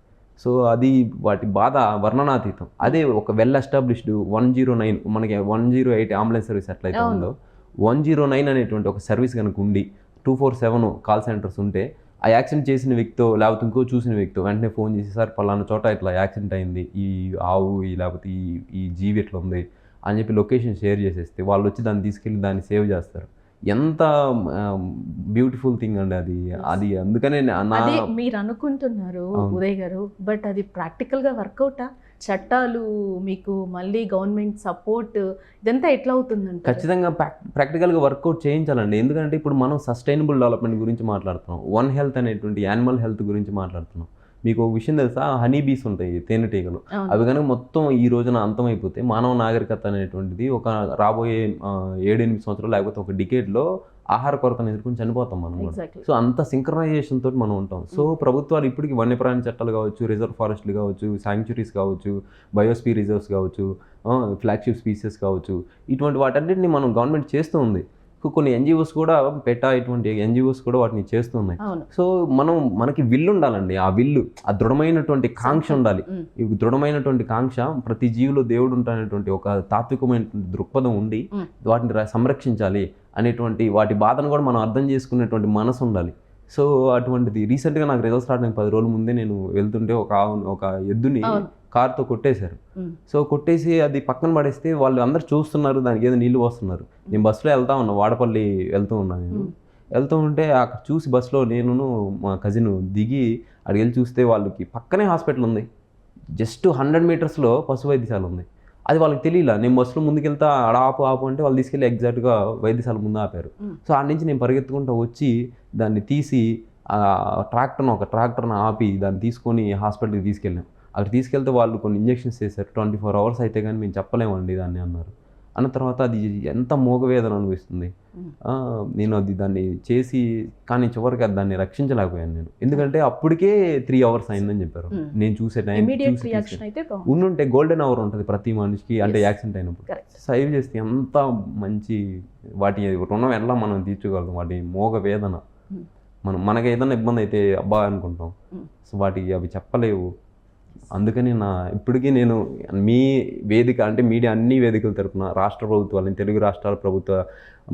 సో అది వాటి బాధ వర్ణనాతీతం. అదే ఒక వెల్ ఎస్టాబ్లిష్డ్ 109, మనకి 108 అంబులెన్స్ సర్వీస్ ఎట్లయితే ఉందో 109 అనేటువంటి ఒక సర్వీస్ కనుక ఉండి 247 కాల్ సెంటర్స్ ఉంటే, ఆ యాక్సిడెంట్ చేసిన వ్యక్తితో లేకపోతే ఇంకో చూసిన వ్యక్తితో వెంటనే ఫోన్ చేసి, సార్ పలానా చోట ఇట్లా యాక్సిడెంట్ అయింది, ఈ ఆవు లేకపోతే ఈ జీవి ఎట్లా ఉంది అని చెప్పి లొకేషన్ షేర్ చేసేస్తే వాళ్ళు వచ్చి దాన్ని తీసుకెళ్ళి దాన్ని సేవ్ చేస్తారు. ఎంత బ్యూటిఫుల్ థింగ్ అండి అది. అది అందుకనే మీరు అనుకుంటున్నారు ఉదయ్ గారు, బట్ అది ప్రాక్టికల్గా వర్కౌటా? చట్టాలు మీకు మళ్ళీ గవర్నమెంట్ సపోర్ట్ ఇదంతా ఎట్లా అవుతుందంటే? ఖచ్చితంగా ప్రాక్టికల్గా వర్కౌట్ చేయించాలండి. ఎందుకంటే ఇప్పుడు మనం సస్టైనబుల్ డెవలప్మెంట్ గురించి మాట్లాడుతున్నాం, వన్ హెల్త్ అనేటువంటి యానిమల్ హెల్త్ గురించి మాట్లాడుతున్నాం. మీకు ఒక విషయం తెలుసా, హనీ బీస్ ఉంటాయి, తేనెటీగలు. అవి కనుక మొత్తం ఈ రోజున అంతమైపోతే మానవ నాగరికత అనేటువంటిది ఒక రాబోయే 7-8 సంవత్సరాలు లేకపోతే ఒక డికేడ్లో ఆహార కొరతను ఎదుర్కొని చనిపోతాం మనం కూడా. సో అంత సింక్రనైజేషన్ తోటి మనం ఉంటాం. సో ప్రభుత్వాలు ఇప్పటికి వన్యప్రాణి చట్టాలు కావచ్చు, రిజర్వ్ ఫారెస్ట్లు కావచ్చు, శాంక్చురీస్ కావచ్చు, బయోస్పీ రిజర్వ్స్ కావచ్చు, ఫ్లాగ్షిప్ స్పీసెస్ కావచ్చు, ఇటువంటి వాటన్నిటిని మనం గవర్నమెంట్ చేస్తూ ఉంది. కొన్ని ఎన్జిఓస్ కూడా ఇటువంటి ఎన్జిఓస్ కూడా వాటిని చేస్తున్నాయి. సో మనకి విల్లు ఉండాలండి. ఆ విల్లు, ఆ దృఢమైనటువంటి కాంక్ష ఉండాలి. ఈ దృఢమైనటువంటి కాంక్ష, ప్రతి జీవిలో దేవుడు ఉంటానటువంటి ఒక తాత్వికమైనటువంటి దృక్పథం ఉండి వాటిని సంరక్షించాలి అనేటువంటి వాటి బాధను కూడా మనం అర్థం చేసుకునేటువంటి మనసు ఉండాలి. సో అటువంటిది రీసెంట్గా నాకు రిజల్ట్స్ రావడానికి 10 రోజుల ముందే నేను వెళ్తుంటే ఒక ఎద్దుని కార్తో కొట్టేశారు. సో కొట్టేసి అది పక్కన పడేస్తే వాళ్ళు అందరు చూస్తున్నారు, దానికి ఏదో నీళ్ళు పోస్తున్నారు. నేను బస్సులో వెళ్తా ఉన్నా, వాడపల్లి వెళ్తూ ఉన్నాను. నేను వెళ్తూ ఉంటే అక్కడ చూసి బస్సులో నేను మా కజిన్ దిగి అడిగి వెళ్ళి చూస్తే వాళ్ళకి పక్కనే హాస్పిటల్ ఉంది, జస్ట్ 100 మీటర్స్లో పశు వైద్యశాల ఉంది. అది వాళ్ళకి తెలియలా. నేను బస్సులో ముందుకెళ్తా ఆపు అంటే వాళ్ళు తీసుకెళ్ళి ఎగ్జాక్ట్గా వైద్యశాల ముందు ఆపారు. సో ఆడ నుంచి నేను పరిగెత్తుకుంటూ వచ్చి దాన్ని తీసి ఒక ట్రాక్టర్ని ఆపి దాన్ని తీసుకొని హాస్పిటల్కి తీసుకెళ్ళాం. అక్కడ తీసుకెళ్తే వాళ్ళు కొన్ని ఇంజెక్షన్స్ చేశారు. 24 hours అయితే కానీ మేము చెప్పలేమండి దాన్ని అన్నారు. అన్న తర్వాత అది ఎంత మోగవేదన అనిపిస్తుంది. నేను దాన్ని చేసి కానీ చివరికి దాన్ని రక్షించలేకపోయాను నేను. ఎందుకంటే అప్పటికే 3 hours అయిందని చెప్పారు. నేను చూసే టైం ఉండుంటే గోల్డెన్ అవర్ ఉంటుంది ప్రతి మనిషికి, అంటే యాక్సిడెంట్ అయినప్పుడు సేవ్ చేస్తే ఎంత మంచి. వాటి రుణం ఎలా మనం తీర్చగలుగుతాం, వాటి మోగ వేదన. మనకి ఏదైనా ఇబ్బంది అయితే అబ్బా అనుకుంటాం. సో వాటికి అవి చెప్పలేవు. అందుకని ఇప్పటికీ నేను మీ వేదిక, అంటే మీడియా అన్ని వేదికల తరపున రాష్ట్ర ప్రభుత్వాలని, తెలుగు రాష్ట్రాల ప్రభుత్వ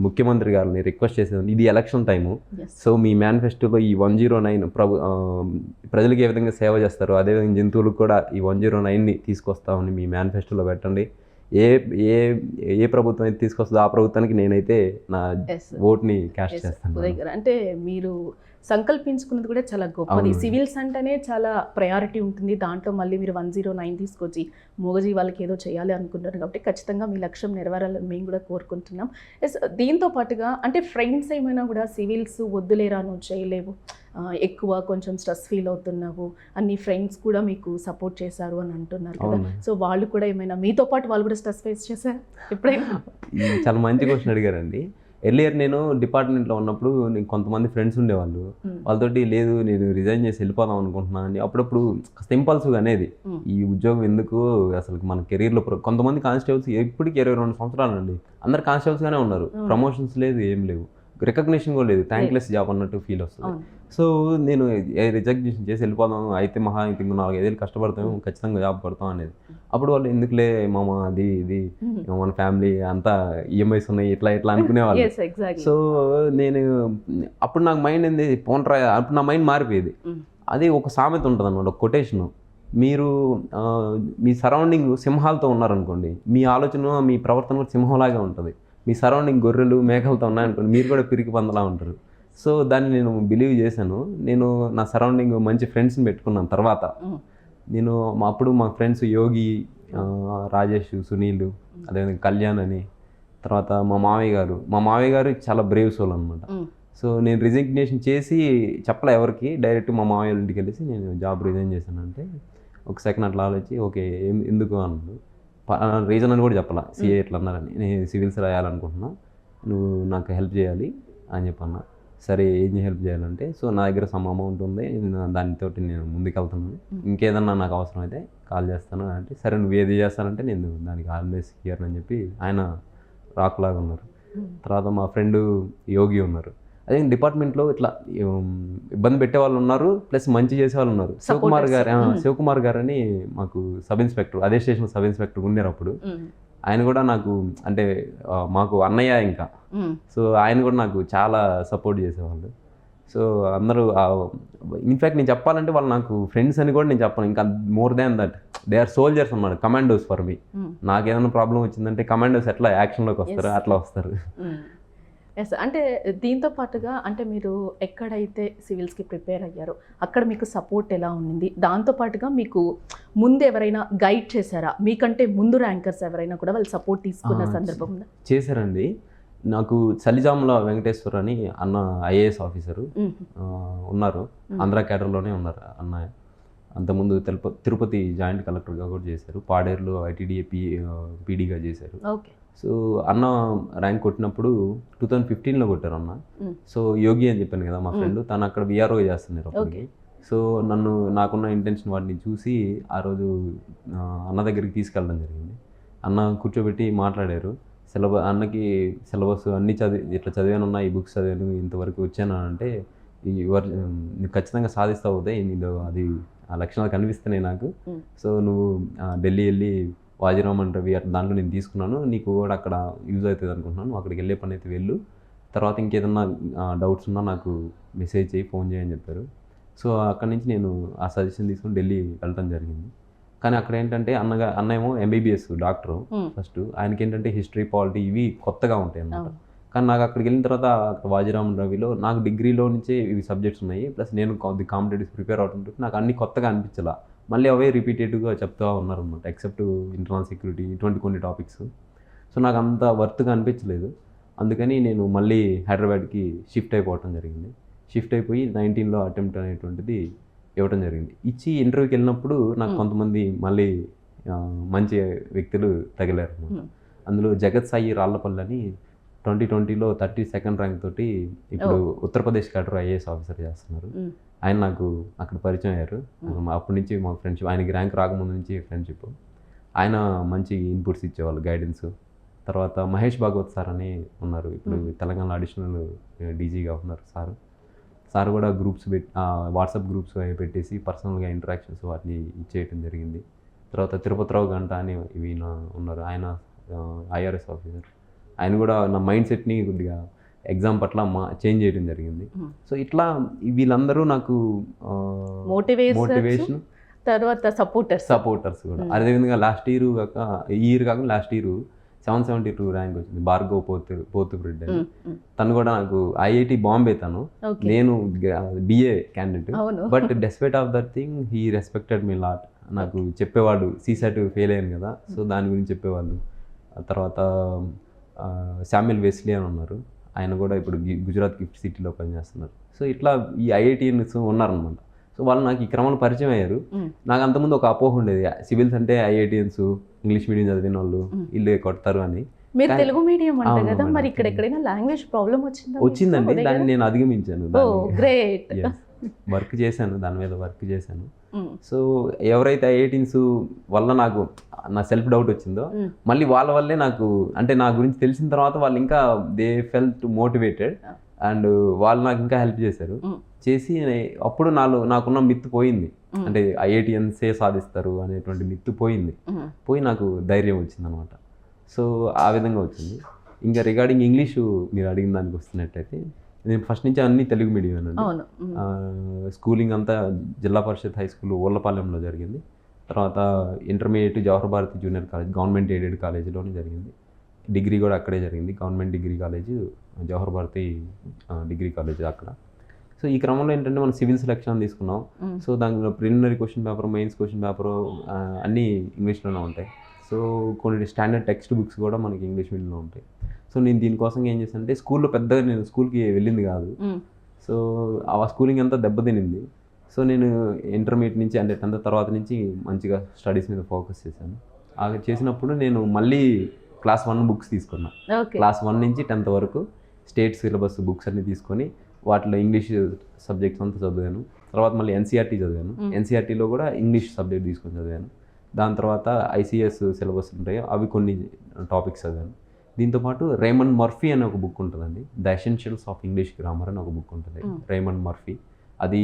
ముఖ్యమంత్రి గారిని రిక్వెస్ట్ చేసేది, ఇది ఎలక్షన్ టైము. సో మీ మేనిఫెస్టోలో ఈ 109 ప్రజలకు ఏ విధంగా సేవ చేస్తారో అదేవిధంగా జంతువులకు కూడా ఈ 109ని తీసుకొస్తామని మీ మేనిఫెస్టోలో పెట్టండి. ఏ ప్రభుత్వం అయితే తీసుకొస్తుందో ఆ ప్రభుత్వానికి నేనైతే నా ఓట్ని క్యాస్ట్ చేస్తాను. అంటే మీరు సంకల్పించుకున్నది కూడా చాలా గొప్పది. సివిల్స్ అంటేనే చాలా ప్రయారిటీ ఉంటుంది. దాంట్లో మళ్ళీ మీరు 109 తీసుకొచ్చి మూగజీవాళ్ళకి ఏదో చేయాలి అనుకుంటున్నారు కాబట్టి ఖచ్చితంగా మీ లక్ష్యం నెరవేరాలని మేము కూడా కోరుకుంటున్నాం. దీంతో పాటుగా అంటే ఫ్రెండ్స్ ఏమైనా కూడా సివిల్స్ వద్దులేరా, నువ్వు చేయలేవు, ఎక్కువ కొంచెం స్ట్రెస్ ఫీల్ అవుతున్నావు అన్ని ఫ్రెండ్స్ కూడా మీకు సపోర్ట్ చేశారు అని అంటున్నారు కదా. సో వాళ్ళు కూడా ఏమైనా మీతో పాటు వాళ్ళు కూడా స్ట్రెస్ ఫేస్ చేశారు ఎప్పుడైనా? చాలా మంచి క్వశ్చన్ అడిగారండి. ఎర్లియర్ నేను డిపార్ట్మెంట్లో ఉన్నప్పుడు నేను కొంతమంది ఫ్రెండ్స్ ఉండేవాళ్ళు, వాళ్ళతోటి లేదు నేను రిజైన్ చేసి వెళ్ళిపోదాం అనుకుంటున్నాను అని అప్పుడప్పుడు ఇంపల్సివ్గా అనేది, ఈ ఉద్యోగం ఎందుకు అసలు మన కెరీర్లో. కొంతమంది కానిస్టేబుల్స్ ఇప్పటికి 22 సంవత్సరాలు అండి, అందరు కానిస్టేబుల్స్గానే ఉన్నారు, ప్రమోషన్స్ లేదు, ఏం లేవు, రికగ్నిషన్ కూడా లేదు, థ్యాంక్లెస్ జాబ్ అన్నట్టు ఫీల్ వస్తుంది. సో నేను రిజెక్షన్ చేసి వెళ్ళిపోదాం, అయితే మహా అయితే 4-5 ఏళ్ళు కష్టపడతాము, ఖచ్చితంగా జాబ్ పడతాం అనేది. అప్పుడు వాళ్ళు ఎందుకులే మామ ఇది మన ఫ్యామిలీ అంతా ఈఎంఐస్ ఉన్నాయి ఇట్లా అనుకునేవాళ్ళు. సో నేను అప్పుడు నాకు మైండ్ ఏంది పోన్ట్రా, అప్పుడు నా మైండ్ మారిపోయేది. అది ఒక సామెత ఉంటుంది అన్నమాట, ఒక కొటేషను, మీరు మీ సరౌండింగ్ సింహాలతో ఉన్నారనుకోండి, మీ ఆలోచన మీ ప్రవర్తన కూడా సింహంలాగే ఉంటుంది. మీ సరౌండింగ్ గొర్రెలు మేకలతో ఉన్నాయనుకోండి, మీరు కూడా పిరికి పందలా ఉంటారు. సో దాన్ని నేను బిలీవ్ చేశాను. నేను నా సరౌండింగ్ మంచి ఫ్రెండ్స్ని పెట్టుకున్నాను తర్వాత. నేను అప్పుడు మా ఫ్రెండ్స్ యోగి, రాజేష్, సునీల్, అదేవిధంగా కళ్యాణ్ అని, తర్వాత మా మావయ్య గారు చాలా బ్రేవ్ సోల్ అనమాట. సో నేను రిజిగ్నేషన్ చేసి చెప్పలే ఎవరికి, డైరెక్ట్ మా మావయ్య ఇంటికి వెళ్ళేసి నేను జాబ్ రిజైన్ చేశానంటే ఒక సెకండ్ అట్లా ఆలోచి ఓకే ఎందుకు అన్నాడు. రీజన్ అని కూడా చెప్పాలా, సిఏ ఎట్లా అన్నారని. నేను సివిల్స్ రాయాలనుకుంటున్నా, నువ్వు నాకు హెల్ప్ చేయాలి అని చెప్పన్నా. సరే ఏం హెల్ప్ చేయాలంటే, సో నా దగ్గర సమ్ అమౌంట్ ఉంది, దానితో నేను ముందుకు వెళ్తున్నాను, ఇంకేదన్నా నాకు అవసరం అయితే కాల్ చేస్తాను అంటే, సరే నువ్వు ఏది చేస్తానంటే నేను దానికి ఆల్వేస్ హియర్ అని చెప్పి ఆయన రాకులాగా ఉన్నారు. తర్వాత మా ఫ్రెండ్ యోగి ఉన్నారు. అదే డిపార్ట్మెంట్లో ఇట్లా ఇబ్బంది పెట్టే వాళ్ళు ఉన్నారు, ప్లస్ మంచి చేసే వాళ్ళు ఉన్నారు. శివకుమార్ గారు అని మాకు సబ్ ఇన్స్పెక్టర్, అదే స్టేషన్ సబ్ ఇన్స్పెక్టర్ ఉన్నారు అప్పుడు. ఆయన కూడా నాకు అంటే మాకు అన్నయ్య ఇంకా. సో ఆయన కూడా నాకు చాలా సపోర్ట్ చేసేవాళ్ళు. సో అందరూ ఇన్ఫ్యాక్ట్ నేను చెప్పాలంటే వాళ్ళు నాకు ఫ్రెండ్స్ అని కూడా నేను చెప్పను. ఇంకా more than that they are soldiers అన్నమాట, కమాండోస్ ఫర్ మీ. నాకు ఏదైనా ప్రాబ్లం వచ్చిందంటే కమాండోస్ ఎట్లా యాక్షన్లోకి వస్తారు అట్లా వస్తారు. ఎస్, అంటే దీంతో పాటుగా అంటే మీరు ఎక్కడైతే సివిల్స్కి ప్రిపేర్ అయ్యారో అక్కడ మీకు సపోర్ట్ ఎలా ఉంది? దాంతో పాటుగా మీకు ముందు ఎవరైనా గైడ్ చేశారా? మీకంటే ముందు ర్యాంకర్స్ ఎవరైనా కూడా వాళ్ళు సపోర్ట్ తీసుకున్న సందర్భం ఉందా? చేశారండి. నాకు చలిజాముల వెంకటేశ్వర్ అని అన్న ఐఏఎస్ ఆఫీసరు ఉన్నారు, ఆంధ్ర క్యాడర్లోనే ఉన్నారు అన్నయ్య. అంతకుముందు తిరుపతి జాయింట్ కలెక్టర్గా కూడా చేశారు, పాడేరులో ఐటీడీఏ పీడీగా చేశారు. ఓకే. సో అన్న ర్యాంక్ కొట్టినప్పుడు 2015లో కొట్టారు అన్న. సో యోగి అని చెప్పాను కదా మా ఫ్రెండ్, తను అక్కడ విఆర్ఓగా చేస్తున్నారు అప్పటికి. సో నాకున్న ఇంటెన్షన్ వాటిని చూసి ఆ రోజు అన్న దగ్గరికి తీసుకెళ్ళడం జరిగింది. అన్న కూర్చోబెట్టి మాట్లాడారు. అన్నకి సిలబస్ అన్నీ ఇట్లా చదివానున్నా, ఈ బుక్స్ చదివాను, ఇంతవరకు వచ్చాను అంటే నువ్వు ఖచ్చితంగా సాధిస్తావు అవుతాయి, నీలో అది ఆ లక్షణాలు కనిపిస్తున్నాయి నాకు. సో నువ్వు ఢిల్లీ వెళ్ళి వాజిరామన్ రవి దాంట్లో నేను తీసుకున్నాను, నీకు కూడా అక్కడ యూజ్ అవుతుంది అనుకుంటున్నాను, అక్కడికి వెళ్ళే పని అయితే వెళ్ళు, తర్వాత ఇంకేదన్నా డౌట్స్ ఉన్నా నాకు మెసేజ్ చేయి, ఫోన్ చేయని చెప్పారు. సో అక్కడి నుంచి నేను ఆ సజెషన్ తీసుకుని ఢిల్లీ వెళ్ళడం జరిగింది. కానీ అక్కడ ఏంటంటే అన్న ఏమో ఎంబీబీఎస్ డాక్టరు ఫస్ట్, ఆయనకి ఏంటంటే హిస్టరీ, పాలిటీ ఇవి కొత్తగా ఉంటాయి అన్నమాట. కానీ నాకు అక్కడికి వెళ్ళిన తర్వాత వాజిరామన్ రవిలో నాకు డిగ్రీలో నుంచే ఇవి సబ్జెక్ట్స్ ఉన్నాయి, ప్లస్ నేను కాంపిటేటివ్స్ ప్రిపేర్ అవుతుంటే నాకు అన్ని కొత్తగా అనిపించాల, మళ్ళీ అవే రిపీటెడ్గా చెప్తూ ఉన్నారనమాట, ఎక్సెప్ట్ ఇంటర్నల్ సెక్యూరిటీ ఇటువంటి కొన్ని టాపిక్స్. సో నాకు అంత వర్త్గా అనిపించలేదు. అందుకని నేను మళ్ళీ హైదరాబాద్కి షిఫ్ట్ అయిపోవటం జరిగింది. షిఫ్ట్ అయిపోయి 19లో అటెంప్ట్ అనేటువంటిది ఇవ్వటం జరిగింది. ఇచ్చి ఇంటర్వ్యూకి వెళ్ళినప్పుడు నాకు కొంతమంది మళ్ళీ మంచి వ్యక్తులు తగిలారు అనమాట. అందులో జగత్ సాయి రాళ్లపల్లి అని 2020లో 32nd ర్యాంక్ తోటి ఇప్పుడు ఉత్తరప్రదేశ్ క్యాడర్ ఐఏఎస్ ఆఫీసర్ చేస్తున్నారు. ఆయన నాకు అక్కడ పరిచయం అయ్యారు. అప్పటి నుంచి మా ఫ్రెండ్షిప్, ఆయనకి ర్యాంక్ రాకముందు నుంచి ఫ్రెండ్షిప్. ఆయన మంచి ఇన్పుట్స్ ఇచ్చేవాళ్ళు, గైడెన్స్. తర్వాత మహేష్ భాగవత్ సార్ అని ఉన్నారు, ఇప్పుడు తెలంగాణ అడిషనల్ డీజీగా ఉన్నారు సార్ కూడా గ్రూప్స్ వాట్సాప్ గ్రూప్స్ పెట్టేసి పర్సనల్గా ఇంటరాక్షన్స్ వాటిని ఇచ్చేయటం జరిగింది. తర్వాత తిరుపతిరావు గంట అని ఉన్నారు, ఆయన ఐఆర్ఎస్ ఆఫీసర్. ఆయన కూడా నా మైండ్ సెట్ని కొద్దిగా ఎగ్జామ్ పట్ల చేంజ్ చేయడం జరిగింది. సో ఇట్లా వీళ్ళందరూ నాకు మోటివేషన్, తర్వాత సపోర్టర్స్ కూడా. అదేవిధంగా ఈ ఇయర్ కాక లాస్ట్ ఇయర్ 772 ర్యాంక్ వచ్చింది భార్గవ్ పోతుబ్రెడ్డి అని. తను కూడా నాకు ఐఐటి బాంబే, నేను BA candidate, but despite of that thing he respected me lot. నాకు చెప్పేవాడు, సీసెట్ ఫెయిల్ అయ్యాను కదా, సో దాని గురించి చెప్పేవాళ్ళు. తర్వాత శామ్యుల్ వెస్లీ అని ఉన్నారు, ఆయన కూడా ఇప్పుడు గుజరాత్ గిఫ్ట్ సిటీలో పనిచేస్తున్నారు. సో ఇట్లా ఈ ఐఐటియన్స్ ఉన్నారనమాట. సో వాళ్ళు నాకు ఈ క్రమంలో పరిచయం అయ్యారు. నాకు అంతకుముందు ఒక అపోహ ఉండేది, సివిల్స్ అంటే ఐఐటియన్స్ ఇంగ్లీష్ మీడియం చదివిన వాళ్ళు వీళ్ళు కొడతారు అని. మీరు తెలుగు మీడియం అంటే కదా, మరి ఇక్కడ ఎక్కడైనా లాంగ్వేజ్ ప్రాబ్లం వచ్చిందండి, దాన్ని నేను అధిగమించాను. గ్రేట్. వర్క్ చేశాను, దాని మీద వర్క్ చేశాను. సో ఎవరైతే ఐఐటిన్స్ వల్ల నాకు నా సెల్ఫ్ డౌట్ వచ్చిందో, మళ్ళీ వాళ్ళ వల్లే నాకు అంటే నా గురించి తెలిసిన తర్వాత వాళ్ళు ఇంకా దే ఫెల్ట్ మోటివేటెడ్ అండ్ వాళ్ళు నాకు ఇంకా హెల్ప్ చేశారు. చేసి అప్పుడు నాకున్న మిత్తు పోయింది, అంటే ఐఐటియన్సే సాధిస్తారు అనేటువంటి మిత్తు పోయి నాకు ధైర్యం వచ్చింది అనమాట. సో ఆ విధంగా వచ్చింది. ఇంకా రిగార్డింగ్ ఇంగ్లీషు మీరు అడిగిన దానికి వస్తున్నట్టయితే, నేను ఫస్ట్ నుంచి అన్ని తెలుగు మీడియం అండి. స్కూలింగ్ అంతా జిల్లా పరిషత్ హై స్కూల్ ఊళ్ళపాలెంలో జరిగింది. తర్వాత intermediate Jawahar Bharati junior college government aided కాలేజీలోనే జరిగింది. డిగ్రీ కూడా అక్కడే జరిగింది, government degree college Jawahar Bharati degree college అక్కడ. సో ఈ క్రమంలో ఏంటంటే మనం సివిల్ సెలక్షన్ తీసుకున్నాం. సో దానిలో preliminary question paper, mains question paper అన్నీ ఇంగ్లీష్లోనే ఉంటాయి. సో కొన్ని స్టాండర్డ్ టెక్స్ట్ బుక్స్ కూడా మనకి ఇంగ్లీష్ మీడియంలో ఉంటాయి. సో నేను దీనికోసం ఏం చేశాను అంటే స్కూల్లో పెద్దగా నేను స్కూల్కి వెళ్ళింది కాదు. సో ఆ స్కూలింగ్ అంతా దెబ్బతినింది. సో నేను ఇంటర్మీడియట్ నుంచి అంటే 10th తర్వాత నుంచి మంచిగా స్టడీస్ మీద ఫోకస్ చేశాను. అలా చేసినప్పుడు నేను మళ్ళీ క్లాస్ 1 బుక్స్ తీసుకున్నా. క్లాస్ 1 నుంచి 10th వరకు స్టేట్ సిలబస్ బుక్స్ అన్ని తీసుకొని వాటిలో ఇంగ్లీష్ సబ్జెక్ట్స్ అంతా చదివాను. తర్వాత మళ్ళీ ఎన్సీఆర్టీ చదివాను. ఎన్సీఆర్టీలో కూడా ఇంగ్లీష్ సబ్జెక్ట్ తీసుకొని చదివాను. దాని తర్వాత ఐసీఎస్ సిలబస్ ఉంటాయో అవి కొన్ని టాపిక్స్ చదివాను. దీంతోపాటు రేమండ్ మర్ఫీ అనే ఒక బుక్ ఉంటుందండి, the essentials of English grammar అని ఒక బుక్ ఉంటుంది. రేమండ్ మర్ఫీ అది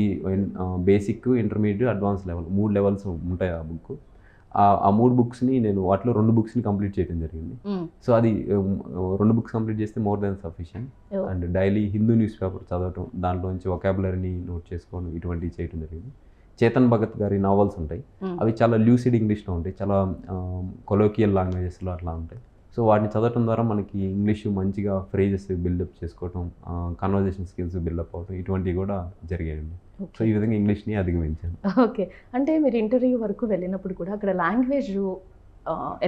basic, intermediate, advance level 3 levels ఉంటాయి ఆ బుక్. ఆ 3 బుక్స్ని నేను వాటిలో 2 బుక్స్ని కంప్లీట్ చేయడం జరిగింది. సో అది 2 బుక్స్ కంప్లీట్ చేస్తే more than sufficient. And daily Hindu news paper చదవటం, దాంట్లోంచి వొకాబులరీని నోట్ చేసుకోవడం, ఇటువంటివి చేయడం జరిగింది. చేతన్ భగత్ గారి నావల్స్ ఉంటాయి, అవి చాలా లూసిడ్ ఇంగ్లీష్లో ఉంటాయి, చాలా కొలోకియల్ లాంగ్వేజెస్లో అట్లా ఉంటాయి. సో వాటిని చదవటం ద్వారా మనకి ఇంగ్లీష్ మంచిగా ఫ్రేజెస్ బిల్డప్ చేసుకోవటం, కన్వర్జేషన్ స్కిల్స్ బిల్డప్ అవటం, ఇటువంటివి కూడా జరిగాయండి. సో ఈ విధంగా ఇంగ్లీష్ని అధిగమించాను. ఓకే, అంటే మీరు ఇంటర్వ్యూ వరకు వెళ్ళినప్పుడు కూడా అక్కడ లాంగ్వేజ్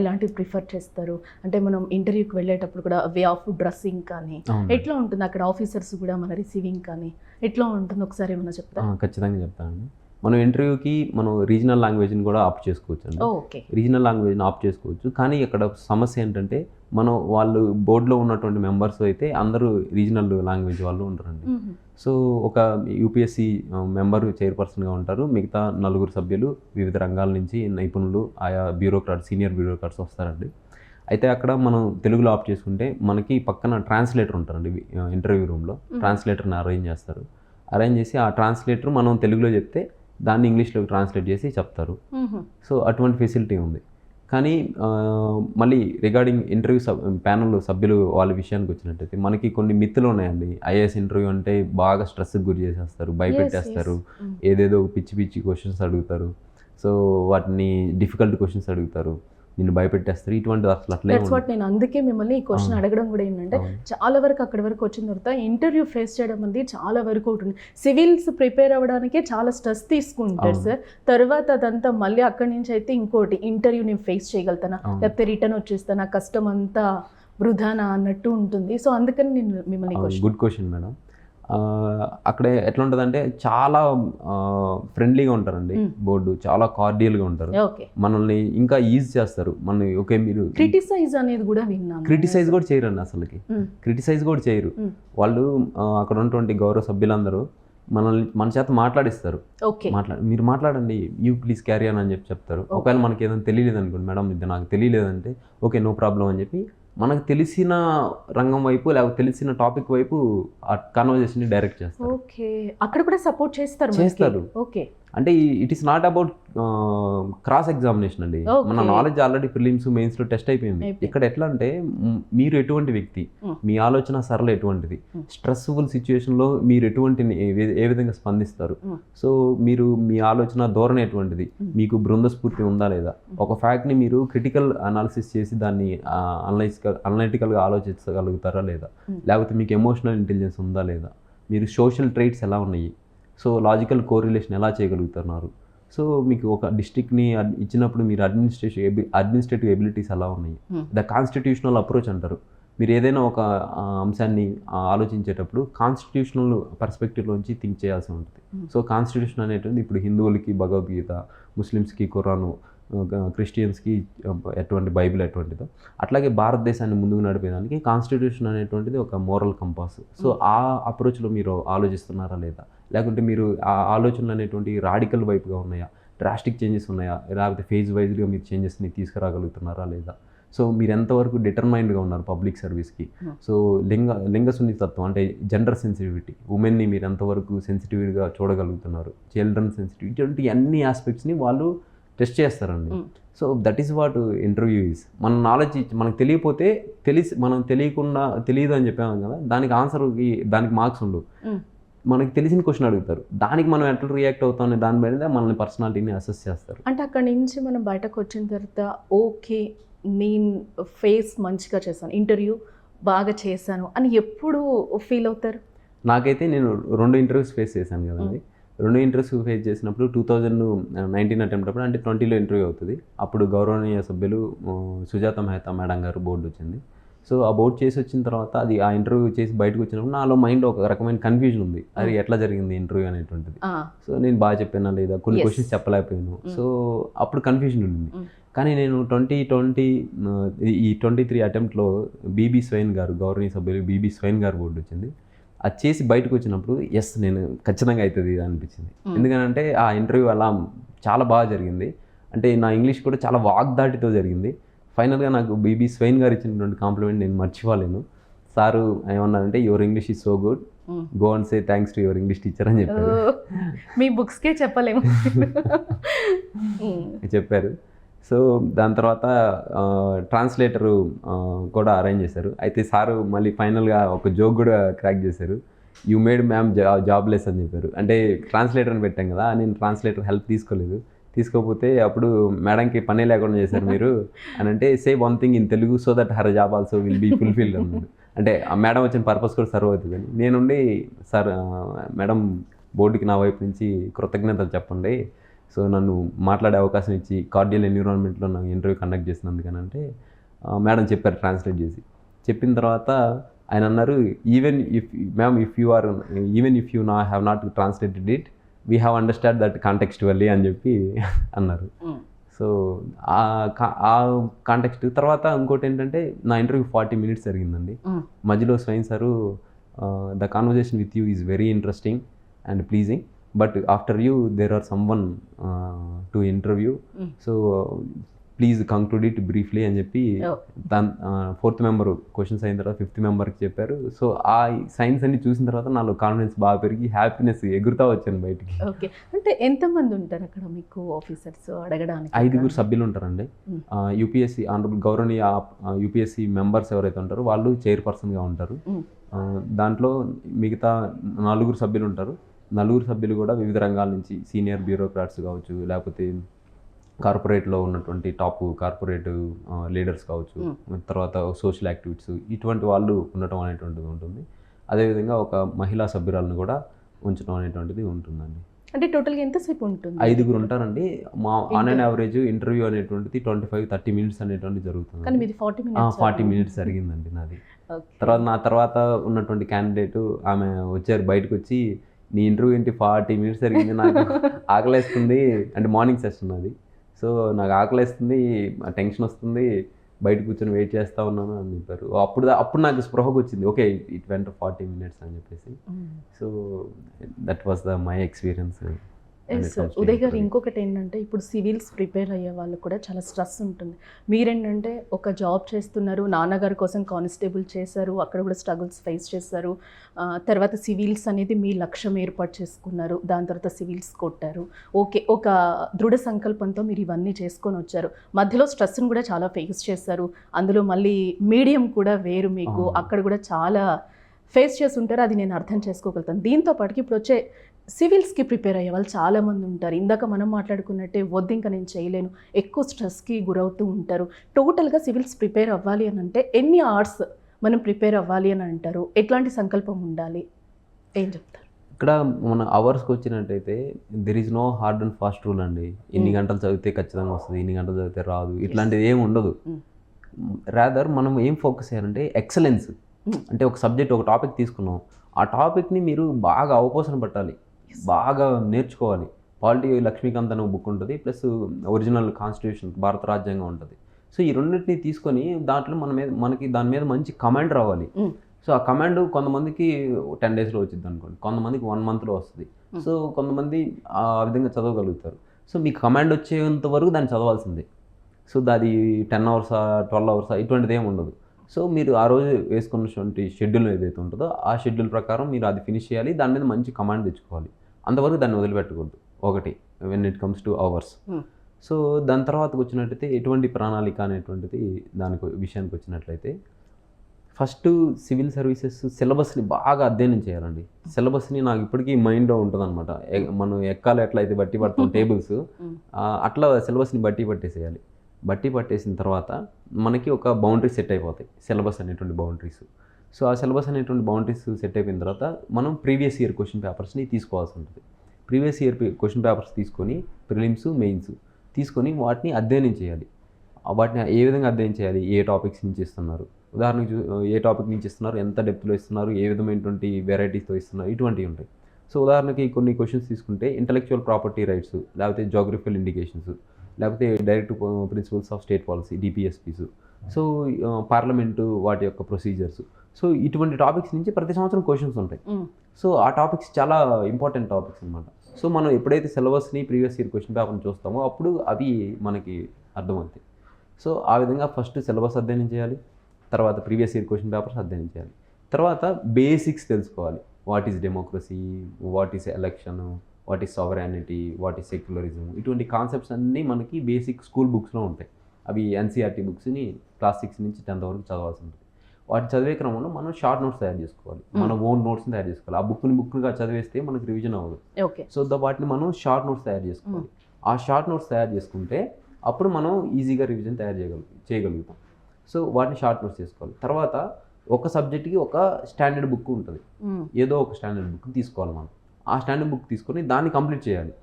ఎలాంటివి ప్రిఫర్ చేస్తారు? అంటే మనం ఇంటర్వ్యూకి వెళ్ళేటప్పుడు కూడా వే ఆఫ్ డ్రెస్సింగ్ కానీ ఎట్లా ఉంటుంది అక్కడ, ఆఫీసర్స్ కూడా మన రిసీవింగ్ కానీ ఎట్లా ఉంటుంది ఒకసారి ఏమైనా చెప్తారా? ఖచ్చితంగా చెప్తానండి. మనం ఇంటర్వ్యూకి మనం రీజనల్ లాంగ్వేజ్ని కూడా ఆప్ట్ చేసుకోవచ్చు అండి. ఓకే, రీజనల్ లాంగ్వేజ్ని ఆప్ట్ చేసుకోవచ్చు. కానీ ఇక్కడ సమస్య ఏంటంటే మనం వాళ్ళు బోర్డులో ఉన్నటువంటి మెంబర్స్ అయితే అందరూ రీజనల్ లాంగ్వేజ్ వాళ్ళు ఉంటారండి. సో ఒక యూపీఎస్సీ మెంబర్ చైర్పర్సన్గా ఉంటారు, మిగతా 4 సభ్యులు వివిధ రంగాల నుంచి నిపుణులు, ఆయా బ్యూరోక్రాట్స్, సీనియర్ బ్యూరోక్రాట్స్ వస్తారండి. అయితే అక్కడ మనం తెలుగులో ఆప్ట్ చేసుకుంటే మనకి పక్కన ట్రాన్స్లేటర్ ఉంటారండి. ఇంటర్వ్యూ రూమ్లో ట్రాన్స్లేటర్ని అరేంజ్ చేస్తారు. అరేంజ్ చేసి ఆ ట్రాన్స్లేటర్ మనం తెలుగులో చెప్తే దాన్ని ఇంగ్లీష్లోకి ట్రాన్స్లేట్ చేసి చెప్తారు. సో అటువంటి ఫెసిలిటీ ఉంది. కానీ మళ్ళీ రిగార్డింగ్ ఇంటర్వ్యూ ప్యానల్ సభ్యులు వాళ్ళ విషయానికి వచ్చినట్టయితే మనకి కొన్ని మిత్తులు ఉన్నాయండి. ఐఏఎస్ ఇంటర్వ్యూ అంటే బాగా స్ట్రెస్కి గురి చేసేస్తారు, భయపెట్టేస్తారు, ఏదేదో పిచ్చి పిచ్చి క్వశ్చన్స్ అడుగుతారు. సో వాటిని డిఫికల్ట్ క్వశ్చన్స్ అడుగుతారు, నిన్ను భయపెట్టేస్తారు. ఇటువంటి అసలు అట్లే నేను అందుకే మిమ్మల్ని ఈ క్వశ్చన్ అడగడం కూడా ఏంటంటే చాలా వరకు అక్కడి వరకు వచ్చిన తర్వాత ఇంటర్వ్యూ ఫేస్ చేయడం అనేది చాలా వరకు ఉంటుంది. సివిల్స్ ప్రిపేర్ అవ్వడానికే చాలా స్ట్రెస్ తీసుకుంటారు సార్. తర్వాత అదంతా మళ్ళీ అక్కడి నుంచి అయితే ఇంకోటి ఇంటర్వ్యూ నేను ఫేస్ చేయగలుగుతానా, లేకపోతే రిటర్న్ వచ్చేస్తానా, కష్టం అంతా వృధానా అన్నట్టు ఉంటుంది. సో అందుకని నేను మిమ్మల్ని గుడ్ క్వశ్చన్ మేడం. అక్కడ ఎట్లా ఉంటుందంటే చాలా ఫ్రెండ్లీగా ఉంటారండి, బోర్డు చాలా కార్డియల్గా ఉంటారు, మనల్ని ఇంకా ఈజ్ చేస్తారు. మన ఓకే మీరు క్రిటిసైజ్ అనేది కూడా విన్నాను, క్రిటిసైజ్ కూడా చేయరండి, అసలుకి క్రిటిసైజ్ కూడా చేయరు వాళ్ళు. అక్కడ ఉన్నటువంటి గౌరవ సభ్యులందరూ మనల్ని మన చేత మాట్లాడిస్తారు. మీరు మాట్లాడండి, యూ ప్లీజ్ క్యారీ అని చెప్పి చెప్తారు. ఒకవేళ మనకి ఏదైనా తెలియలేదు అనుకోండి, మేడం ఇది నాకు తెలియలేదంటే ఓకే నో ప్రాబ్లం అని చెప్పి మనకు తెలిసిన రంగం వైపు లేకపోతే తెలిసిన టాపిక్ వైపు ఆ కన్వర్జేషన్ డైరెక్ట్ చేస్తారు. ఓకే, అక్కడ కూడా సపోర్ట్ చేస్తారు. ఓకే, అంటే it is not about cross examination అండి. మన నాలెడ్జ్ ఆల్రెడీ ప్రిలిమ్స్ మెయిన్స్ లో టెస్ట్ అయిపోయింది. ఇక్కడ ఎట్లా అంటే మీరు ఎటువంటి వ్యక్తి, మీ ఆలోచన సరళ ఎటువంటిది, స్ట్రెస్ఫుల్ సిచ్యువేషన్ లో మీరు ఎటువంటి ఏ విధంగా స్పందిస్తారు, సో మీరు మీ ఆలోచన ధోరణి ఎటువంటిది, మీకు బృంద స్ఫూర్తి ఉందా లేదా, ఒక ఫ్యాక్ట్ ని మీరు క్రిటికల్ అనాలిసిస్ చేసి దాన్ని అనలిటికల్ గా ఆలోచించగలుగుతారా లేదా, లేకపోతే మీకు ఎమోషనల్ ఇంటెలిజెన్స్ ఉందా లేదా, మీరు సోషల్ ట్రైట్స్ ఎలా ఉన్నాయి, సో లాజికల్ కోరిలేషన్ ఎలా చేయగలుగుతున్నారు, సో మీకు ఒక డిస్ట్రిక్ట్ని ఇచ్చినప్పుడు మీరు అడ్మినిస్ట్రేటివ్ ఎబిలిటీస్ ఎలా ఉన్నాయి, ద కాన్స్టిట్యూషనల్ అప్రోచ్ అంటారు. మీరు ఏదైనా ఒక అంశాన్ని ఆలోచించేటప్పుడు కాన్స్టిట్యూషనల్ పర్స్పెక్టివ్లోంచి థింక్ చేయాల్సి ఉంటుంది. సో కాన్స్టిట్యూషన్ అనేటువంటి ఇప్పుడు హిందువులకి భగవద్గీత, ముస్లిమ్స్కి ఖురాను, క్రిస్టియన్స్కి ఎటువంటి బైబిల్ ఎటువంటిదో, అట్లాగే భారతదేశాన్ని ముందుకు నడిపేదానికి కాన్స్టిట్యూషన్ అనేటువంటిది ఒక మోరల్ కంపాస్. సో ఆ అప్రోచ్లో మీరు ఆలోచిస్తున్నారా లేదా, లేకుంటే మీరు ఆ ఆలోచనలు అనేటువంటి రాడికల్ వైపుగా ఉన్నాయా, డ్రాస్టిక్ చేంజెస్ ఉన్నాయా, లేకపోతే ఫేజ్ వైజ్గా మీరు చేంజెస్ని తీసుకురాగలుగుతున్నారా లేదా, సో మీరు ఎంతవరకు డిటర్మైన్డ్గా ఉన్నారు పబ్లిక్ సర్వీస్కి, సో లింగ సున్నితత్వం అంటే జెండర్ సెన్సిటివిటీ, ఉమెన్ని మీరు ఎంతవరకు సెన్సిటివ్గా చూడగలుగుతున్నారు, చిల్డ్రన్ సెన్సిటివిటీ, ఇటువంటి అన్ని ఆస్పెక్ట్స్ని వాళ్ళు టెస్ట్ చేస్తారండి. So that is what interview is. మన నాలెడ్జ్ మనకు తెలియకపోతే మనం తెలియకుండా తెలియదు అని చెప్పాము కదా, దానికి ఆన్సర్కి దానికి మార్క్స్ ఉండవు. మనకి తెలిసిన క్వశ్చన్ అడుగుతారు, దానికి మనం ఎట్లా రియాక్ట్ అవుతాం దాని మీద మనల్ని పర్సనాలిటీని అసెస్ చేస్తారు. అంటే అక్కడి నుంచి మనం బయటకు వచ్చిన తర్వాత ఓకే నేను ఫేస్ మంచిగా చేశాను, ఇంటర్వ్యూ బాగా చేశాను అని ఎప్పుడు ఫీల్ అవుతారు? నాకైతే నేను 2 ఇంటర్వ్యూస్ ఫేస్ చేశాను కదండి. 2 ఇంటర్వ్యూస్ ఫేస్ చేసినప్పుడు 2019 అటెంప్ట్ అప్పుడు అంటే 20లో ఇంటర్వ్యూ అవుతుంది. అప్పుడు గౌరవనీయ సభ్యులు సుజాత మెహతా మేడం గారు బోర్డు వచ్చింది. సో ఆ బోర్డు చేసి వచ్చిన తర్వాత అది ఆ ఇంటర్వ్యూ చేసి బయటకు వచ్చినప్పుడు నాలో మైండ్ ఒక రకమైన కన్ఫ్యూజన్ ఉంది, అది ఎట్లా జరిగింది ఇంటర్వ్యూ అనేటువంటిది. సో నేను బాగా చెప్పానా లేదా, కొన్ని క్వశ్చన్స్ చెప్పలేకపోయాను. సో అప్పుడు కన్ఫ్యూజన్ ఉంది. కానీ నేను 23 అటెంప్ట్లో బీబీ స్వైన్ గారు, గౌరవనీయ సభ్యులు బీబీ స్వైన్ గారు బోర్డు వచ్చింది. అది చేసి బయటకు వచ్చినప్పుడు ఎస్ నేను ఖచ్చితంగా అవుతుంది అనిపించింది. ఎందుకంటే ఆ ఇంటర్వ్యూ అలా చాలా బాగా జరిగింది. అంటే నా ఇంగ్లీష్ కూడా చాలా వాగ్దాటితో జరిగింది. ఫైనల్గా నాకు బీబీ స్వైన్ గారు ఇచ్చినటువంటి కాంప్లిమెంట్ నేను మర్చిపోలేను. సారు ఏమన్నారంటే your English is so good, go and say thanks to your English teacher అని చెప్పారు. మీ బుక్స్కే చెప్పలేము చెప్పారు. సో దాని తర్వాత ట్రాన్స్లేటరు కూడా అరేంజ్ చేశారు. అయితే సారు మళ్ళీ ఫైనల్గా ఒక జోక్ కూడా క్రాక్ చేశారు, యూ మేడ్ మ్యామ్ జాబ్లెస్ అని చెప్పారు. అంటే ట్రాన్స్లేటర్ని పెట్టాం కదా, నేను ట్రాన్స్లేటర్ హెల్ప్ తీసుకోకపోతే అప్పుడు మేడంకి పనే లేకుండా చేశారు మీరు అని అంటే, say one thing in Telugu so that her job also will be fulfilled అన్నాడు. అంటే ఆ మేడం వచ్చిన పర్పస్ కూడా సర్వ్ అవుతుందని నేనుండి, సార్ మేడం బోర్డుకి నా వైపు నుంచి కృతజ్ఞతలు చెప్పండి, సో నన్ను మాట్లాడే అవకాశం ఇచ్చి కార్డియల్ ఎన్విరాన్మెంట్లో నాకు ఇంటర్వ్యూ కండక్ట్ చేసినందుకనంటే మేడం చెప్పారు ట్రాన్స్లేట్ చేసి. చెప్పిన తర్వాత ఆయన అన్నారు, even if you have not translated it, we have understand that contextually అని చెప్పి అన్నారు. సో ఆ కాంటెక్స్ట్ తర్వాత ఇంకోటి ఏంటంటే, నా ఇంటర్వ్యూ 40 minutes జరిగిందండి. మధ్యలో Swain sir, the conversation with you is very interesting and pleasing, but after you there are some one two interview, so please conclude it briefly అని చెప్పి దాని 4th member క్వశ్చన్స్ అయిన తర్వాత 5th memberకి చెప్పారు. సో ఆ science అన్ని చూసిన తర్వాత నాలో కాన్ఫిడెన్స్ బాగా పెరిగి హ్యాపీనెస్ ఎగురుతా వచ్చాను బయటికి. ఓకే, అంటే ఎంతమంది ఉంటారు అక్కడ మీకు ఆఫీసర్స్ అడగడానికి? 5 సభ్యులు ఉంటారండి. యూపీఎస్సీ ఆనరబుల్ గౌరవనీయ యూపీఎస్సీ మెంబర్స్ ఎవరైతే ఉంటారో వాళ్ళు చైర్పర్సన్గా ఉంటారు. దాంట్లో మిగతా 4 సభ్యులు ఉంటారు. 4 సభ్యులు కూడా వివిధ రంగాల నుంచి సీనియర్ బ్యూరోక్రాట్స్ కావచ్చు, లేకపోతే కార్పొరేట్లో ఉన్నటువంటి టాప్ కార్పొరేట్ లీడర్స్ కావచ్చు, తర్వాత సోషల్ యాక్టివిటీస్, ఇటువంటి వాళ్ళు ఉండటం అనేటువంటిది ఉంటుంది. అదేవిధంగా ఒక మహిళా సభ్యురాలను కూడా ఉంచడం అనేటువంటిది ఉంటుందండి. అంటే టోటల్గా ఎంతసేపు ఉంటుంది? 5 ఉంటారండి. మా ఆన్ అండ్ యావరేజ్ ఇంటర్వ్యూ అనేటువంటిది 25-30 minutes అనేటువంటి జరుగుతుంది. కానీ మీది 40 minutes జరిగిందండి నాది. నా తర్వాత ఉన్నటువంటి క్యాండిడేట్ ఆమె వచ్చారు, బయటకు వచ్చి నీ ఇంటర్వ్యూ ఏంటి 40 minutes జరిగింది, నాకు ఆకలేస్తుంది, అంటే మార్నింగ్ సెషన్ అది, సో నాకు ఆకలేస్తుంది, టెన్షన్ వస్తుంది, బయట కూర్చొని వెయిట్ చేస్తూ ఉన్నాను అని చెప్పారు. అప్పుడు నాకు స్పృహకు వచ్చింది, ఓకే ఇట్ వెంట్ 40 minutes అని చెప్పేసి. So that was my experience. Uday గారు, ఇంకొకటి ఏంటంటే ఇప్పుడు సివిల్స్ ప్రిపేర్ అయ్యే వాళ్ళు కూడా చాలా స్ట్రెస్ ఉంటుంది. మీరేంటంటే ఒక జాబ్ చేస్తున్నారు, నాన్నగారి కోసం కానిస్టేబుల్ చేశారు, అక్కడ కూడా స్ట్రగుల్స్ ఫేస్ చేశారు, తర్వాత సివిల్స్ అనేది మీ లక్ష్యం ఏర్పాటు చేసుకున్నారు, దాని తర్వాత సివిల్స్ కొట్టారు. ఓకే, ఒక దృఢ సంకల్పంతో మీరు ఇవన్నీ చేసుకొని వచ్చారు. మధ్యలో స్ట్రెస్ని కూడా చాలా ఫేస్ చేశారు, అందులో మళ్ళీ మీడియం కూడా వేరు, మీకు అక్కడ కూడా చాలా ఫేస్ చేసి ఉంటారు, అది నేను అర్థం చేసుకోగలుగుతాను. దీంతో పాటుకి ఇప్పుడు వచ్చే సివిల్స్కి ప్రిపేర్ అయ్యే వాళ్ళు చాలామంది ఉంటారు. ఇందాక మనం మాట్లాడుకున్నట్టే వద్దు ఇంకా నేను చేయలేను, ఎక్కువ స్ట్రెస్కి గురవుతూ ఉంటారు. టోటల్గా సివిల్స్ ప్రిపేర్ అవ్వాలి అని అంటే ఎన్ని అవర్స్ మనం ప్రిపేర్ అవ్వాలి అని అంటారు? ఎట్లాంటి సంకల్పం ఉండాలి, ఏం చెప్తారు? ఇక్కడ మన అవర్స్కి వచ్చినట్టయితే there is no hard and fast rule అండి. ఇన్ని గంటలు చదివితే ఖచ్చితంగా వస్తుంది, ఇన్ని గంటలు చదివితే రాదు, ఇట్లాంటిది ఏమి ఉండదు. రాదర్ మనం ఏం ఫోకస్ చేయాలంటే ఎక్సలెన్స్. అంటే ఒక సబ్జెక్ట్, ఒక టాపిక్ తీసుకున్నాం, ఆ టాపిక్ని మీరు బాగా అవపోసన పట్టాలి, బాగా నేర్చుకోవాలి. పాలిటీ లక్ష్మీకాంత్ అనే బుక్ ఉంటుంది, ప్లస్ ఒరిజినల్ కాన్స్టిట్యూషన్ భారత రాజ్యాంగం ఉంటుంది. సో ఈ రెండింటిని తీసుకొని దాంట్లో మనకి దాని మీద మంచి కమాండ్ రావాలి. సో ఆ కమాండ్ కొంతమందికి 10 daysలో వచ్చింది అనుకోండి, కొంతమందికి 1 monthలో వస్తుంది. సో కొంతమంది ఆ విధంగా చదవగలుగుతారు. సో మీకు కమాండ్ వచ్చేంత వరకు దాన్ని చదవాల్సిందే. సో అది 10 hours 12 hours ఇటువంటిది ఏమి ఉండదు. సో మీరు ఆ రోజు వేసుకున్నటువంటి షెడ్యూల్ ఏదైతే ఉంటుందో ఆ షెడ్యూల్ ప్రకారం మీరు అది ఫినిష్ చేయాలి, దాని మీద మంచి కమాండ్ తెచ్చుకోవాలి. అంతవరకు దాన్ని వదిలిపెట్టకూడదు. ఒకటి when it comes two hours. So దాని తర్వాతకు వచ్చినట్టయితే ఎటువంటి ప్రణాళిక అనేటువంటిది విషయానికి వచ్చినట్లయితే ఫస్ట్ సివిల్ సర్వీసెస్ సిలబస్ని బాగా అధ్యయనం చేయాలండి. సిలబస్ని నాకు ఇప్పటికీ మైండ్లో ఉంటుంది అనమాట. మనం ఎక్కాలి ఎట్లయితే బట్టి పడతాం టేబుల్స్, అట్లా సిలబస్ని బట్టి పట్టేసేయాలి. బట్టి పట్టేసిన తర్వాత మనకి ఒక బౌండరీస్ సెట్ అయిపోతాయి, సిలబస్ అనేటువంటి బౌండరీస్. సో ఆ సిలబస్ అనేటువంటి బౌండరీస్ సెట్ అయిపోయిన తర్వాత మనం ప్రీవియస్ ఇయర్ క్వశ్చన్ పేపర్స్ని తీసుకోవాల్సి ఉంటుంది. ప్రీవియస్ ఇయర్ క్వశ్చన్ పేపర్స్ తీసుకొని ప్రిలిమ్స్ మెయిన్స్ తీసుకొని వాటిని అధ్యయనం చేయాలి. వాటిని ఏ విధంగా అధ్యయనం చేయాలి, ఏ టాపిక్స్ నుంచి ఇస్తున్నారు, ఉదాహరణకు ఏ టాపిక్ నుంచి ఇస్తున్నారు, ఎంత డెప్త్లో ఇస్తున్నారు, ఏ విధమైనటువంటి వెరైటీస్తో ఇస్తున్నారు, ఇటువంటివి ఉంటాయి. సో ఉదాహరణకి కొన్ని క్వశ్చన్స్ తీసుకుంటే ఇంటలెక్చువల్ ప్రాపర్టీ రైట్స్, లేకపోతే జోగ్రఫికల్ ఇండికేషన్స్, లేకపోతే direct principles of state policy DPSPs, so parliament వాటి యొక్క ప్రొసీజర్స్, సో ఇటువంటి టాపిక్స్ నుంచి ప్రతి సంవత్సరం క్వశ్చన్స్ ఉంటాయి. సో ఆ టాపిక్స్ చాలా ఇంపార్టెంట్ టాపిక్స్ అనమాట. సో మనం ఎప్పుడైతే సిలబస్ని ప్రీవియస్ ఇయర్ క్వశ్చన్ పేపర్ని చూస్తామో అప్పుడు అవి మనకి అర్థమవుతాయి. సో ఆ విధంగా ఫస్ట్ సిలబస్ అధ్యయనం చేయాలి, తర్వాత ప్రీవియస్ ఇయర్ క్వశ్చన్ పేపర్స్ అధ్యయనం చేయాలి, తర్వాత బేసిక్స్ తెలుసుకోవాలి. What is democracy, what is election, what is sovereignty, what is secularism, ఇటువంటి కాన్సెప్ట్స్ అన్నీ మనకి బేసిక్ స్కూల్ బుక్స్లో ఉంటాయి. అవి ఎన్సీఆర్టీ బుక్స్ని క్లాస్ 6 నుంచి 10th వరకు చదవాల్సి ఉంటుంది. వాటి చదివే క్రమంలో మనం షార్ట్ నోట్స్ తయారు చేసుకోవాలి, మన ఓన్ నోట్స్ని తయారు చేసుకోవాలి. ఆ బుక్గా చదివేస్తే మనకి రివిజన్ అవ్వదు. సో వాటిని మనం షార్ట్ నోట్స్ తయారు చేసుకోవాలి. ఆ షార్ట్ నోట్స్ తయారు చేసుకుంటే అప్పుడు మనం ఈజీగా రివిజన్ చేయగలుగుతాం. సో వాటిని షార్ట్ నోట్స్ చేసుకోవాలి. తర్వాత ఒక సబ్జెక్ట్కి ఒక స్టాండర్డ్ బుక్ ఉంటుంది, ఏదో ఒక స్టాండర్డ్ బుక్ తీసుకోవాలి మనం. ఆ స్టాండర్డ్ బుక్ తీసుకొని దాన్ని కంప్లీట్ చేయాలి.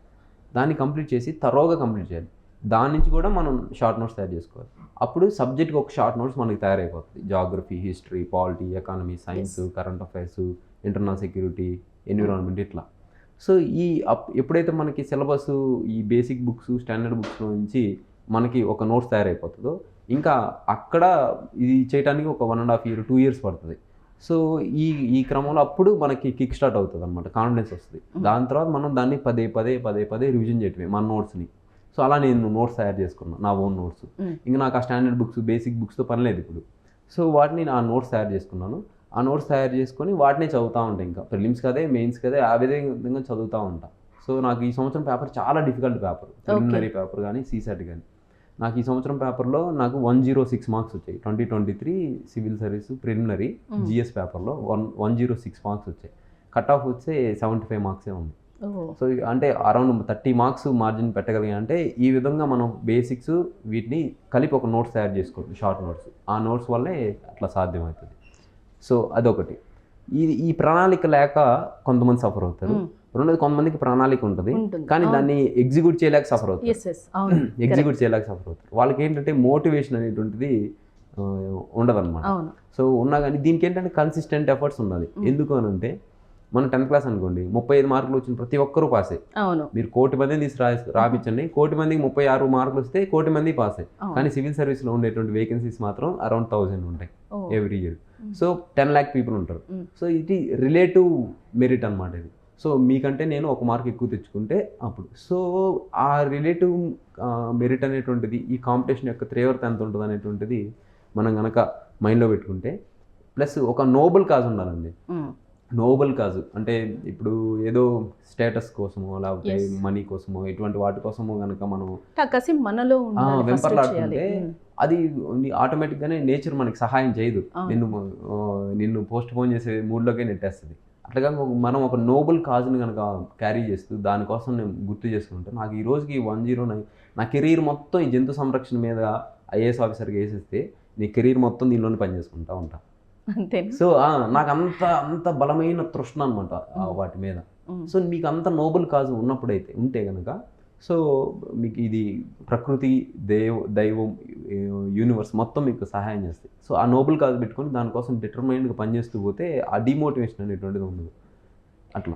దాన్ని కంప్లీట్ చేసి తరోగా కంప్లీట్ చేయాలి. దాని నుంచి కూడా మనం షార్ట్ నోట్స్ తయారు చేసుకోవాలి. అప్పుడు సబ్జెక్ట్కి ఒక షార్ట్ నోట్స్ మనకి తయారైపోతుంది. Geography, history, polity, economy, science, current affairs, internal security, environment, ఇట్లా. సో ఎప్పుడైతే మనకి సిలబస్ ఈ బేసిక్ బుక్స్, స్టాండర్డ్ బుక్స్లో నుంచి మనకి ఒక నోట్స్ తయారైపోతుందో ఇంకా అక్కడ ఇది చేయడానికి ఒక 1.5 year 2 years పడుతుంది. సో ఈ క్రమంలో అప్పుడు మనకి కిక్ స్టార్ట్ అవుతుంది అనమాట, కాన్ఫిడెన్స్ వస్తుంది. దాని తర్వాత మనం దాన్ని పదే రివిజన్ చేయటమే మన నోట్స్ని. సో అలా నేను నోట్స్ తయారు చేసుకున్నాను, నా ఓన్ నోట్స్. ఇంకా నాకు ఆ స్టాండర్డ్ బుక్స్, బేసిక్ బుక్స్తో పని లేదు ఇప్పుడు. సో వాటిని నా నోట్స్ తయారు చేసుకున్నాను. ఆ నోట్స్ తయారు చేసుకొని వాటినే చదువుతూ ఉంటాను. ఇంకా ప్రిలిమ్స్ కదే, మెయిన్స్ కదే, ఆ విధంగా చదువుతూ ఉంటాను. సో నాకు ఈ సంవత్సరం పేపర్ చాలా డిఫికల్ట్ పేపర్, ప్రిలిమినరీ పేపర్ కానీ సీసెట్ కానీ. నాకు ఈ సంవత్సరం పేపర్లో నాకు 106 మార్క్స్ వచ్చాయి. 2023 సివిల్ సర్వీస్ ప్రిలిమినరీ జిఎస్ పేపర్లో 106 మార్క్స్ వచ్చాయి. కట్ ఆఫ్ వచ్చే 75 మార్క్సే ఉంది. సో అంటే అరౌండ్ 30 మార్క్స్ మార్జిన్ పెట్టగలిగా. అంటే ఈ విధంగా మనం బేసిక్స్ వీటిని కలిపి ఒక నోట్స్ తయారు చేసుకోవాలి, షార్ట్ నోట్స్. ఆ నోట్స్ వల్లే అట్లా సాధ్యమవుతుంది. సో అదొకటి. ఈ ప్రణాళిక లేక కొంతమంది సఫర్ అవుతారు. రెండోది, కొంతమందికి ప్రణాళిక ఉంటుంది కానీ దాన్ని ఎగ్జిక్యూట్ చేయలేక సఫర్ అవుతారు. వాళ్ళకి ఏంటంటే మోటివేషన్ అనేటువంటిది ఉండదన్నమాట. సో ఉన్నా కానీ దీనికి ఏంటంటే కన్సిస్టెంట్ ఎఫర్ట్స్ ఉండాలి. ఎందుకు అని అంటే మనం 10th క్లాస్ అనుకోండి, 35 మార్కులు వచ్చిన ప్రతి ఒక్కరూ పాసే. మీరు 1 కోటి మందిని తీసి రాపించండి, 1 కోటి మందికి 36 మార్కులు వస్తే 1 కోటి మంది పాసే. కానీ సివిల్ సర్వీస్లో ఉండేటువంటి వేకెన్సీస్ మాత్రం అరౌండ్ 1000 ఉంటాయి every year. So 10 lakh people ఉంటారు. సో ఇది రిలేటివ్ మెరిట్ అనమాట ఇది. సో మీకంటే నేను 1 మార్క్ ఎక్కువ తెచ్చుకుంటే అప్పుడు. సో ఆ రిలేటివ్ మెరిట్ అనేటువంటిది, ఈ కాంపిటీషన్ యొక్క తీవ్రత ఎంత ఉంటుంది అనేటువంటిది మనం కనుక మైండ్లో పెట్టుకుంటే, ప్లస్ ఒక నోబుల్ కాజ్ ఉండాలండి. నోబుల్ కాజు అంటే ఇప్పుడు ఏదో స్టేటస్ కోసమో లేకపోతే మనీ కోసమో ఇటువంటి వాటి కోసమో కనుక మనం మనలో వెంపర్లాడుతుంటే అది ఆటోమేటిక్గానే నేచర్ మనకి సహాయం చేయదు. నిన్ను పోస్ట్ పోన్ చేసే మూడ్లోకే నెట్టేస్తుంది. అట్లాగా మనం ఒక నోబుల్ కాజ్ని కనుక క్యారీ చేస్తూ దానికోసం నేను గుర్తు చేసుకుంటే, నాకు ఈ రోజుకి 109 నా కెరీర్ మొత్తం ఈ జంతు సంరక్షణ మీద ఐఏఎస్ ఆఫీసర్గా వేసేస్తే నీ కెరీర్ మొత్తం దీనిలోనే పనిచేసుకుంటా ఉంటా. సో నాకు అంత బలమైన తృష్ణ అనమాట వాటి మీద. సో మీకు అంత నోబుల్ కాజ్ ఉన్నప్పుడైతే ఉంటే కనుక, సో మీకు ఇది ప్రకృతి, దైవం, యూనివర్స్ మొత్తం మీకు సహాయం చేస్తాయి. సో ఆ నోబుల్ కాజ్ పెట్టుకొని దానికోసం డిటర్మైన్డ్గా పనిచేస్తూ పోతే ఆ డిమోటివేషన్ అనేటువంటిది ఉండదు. అట్లా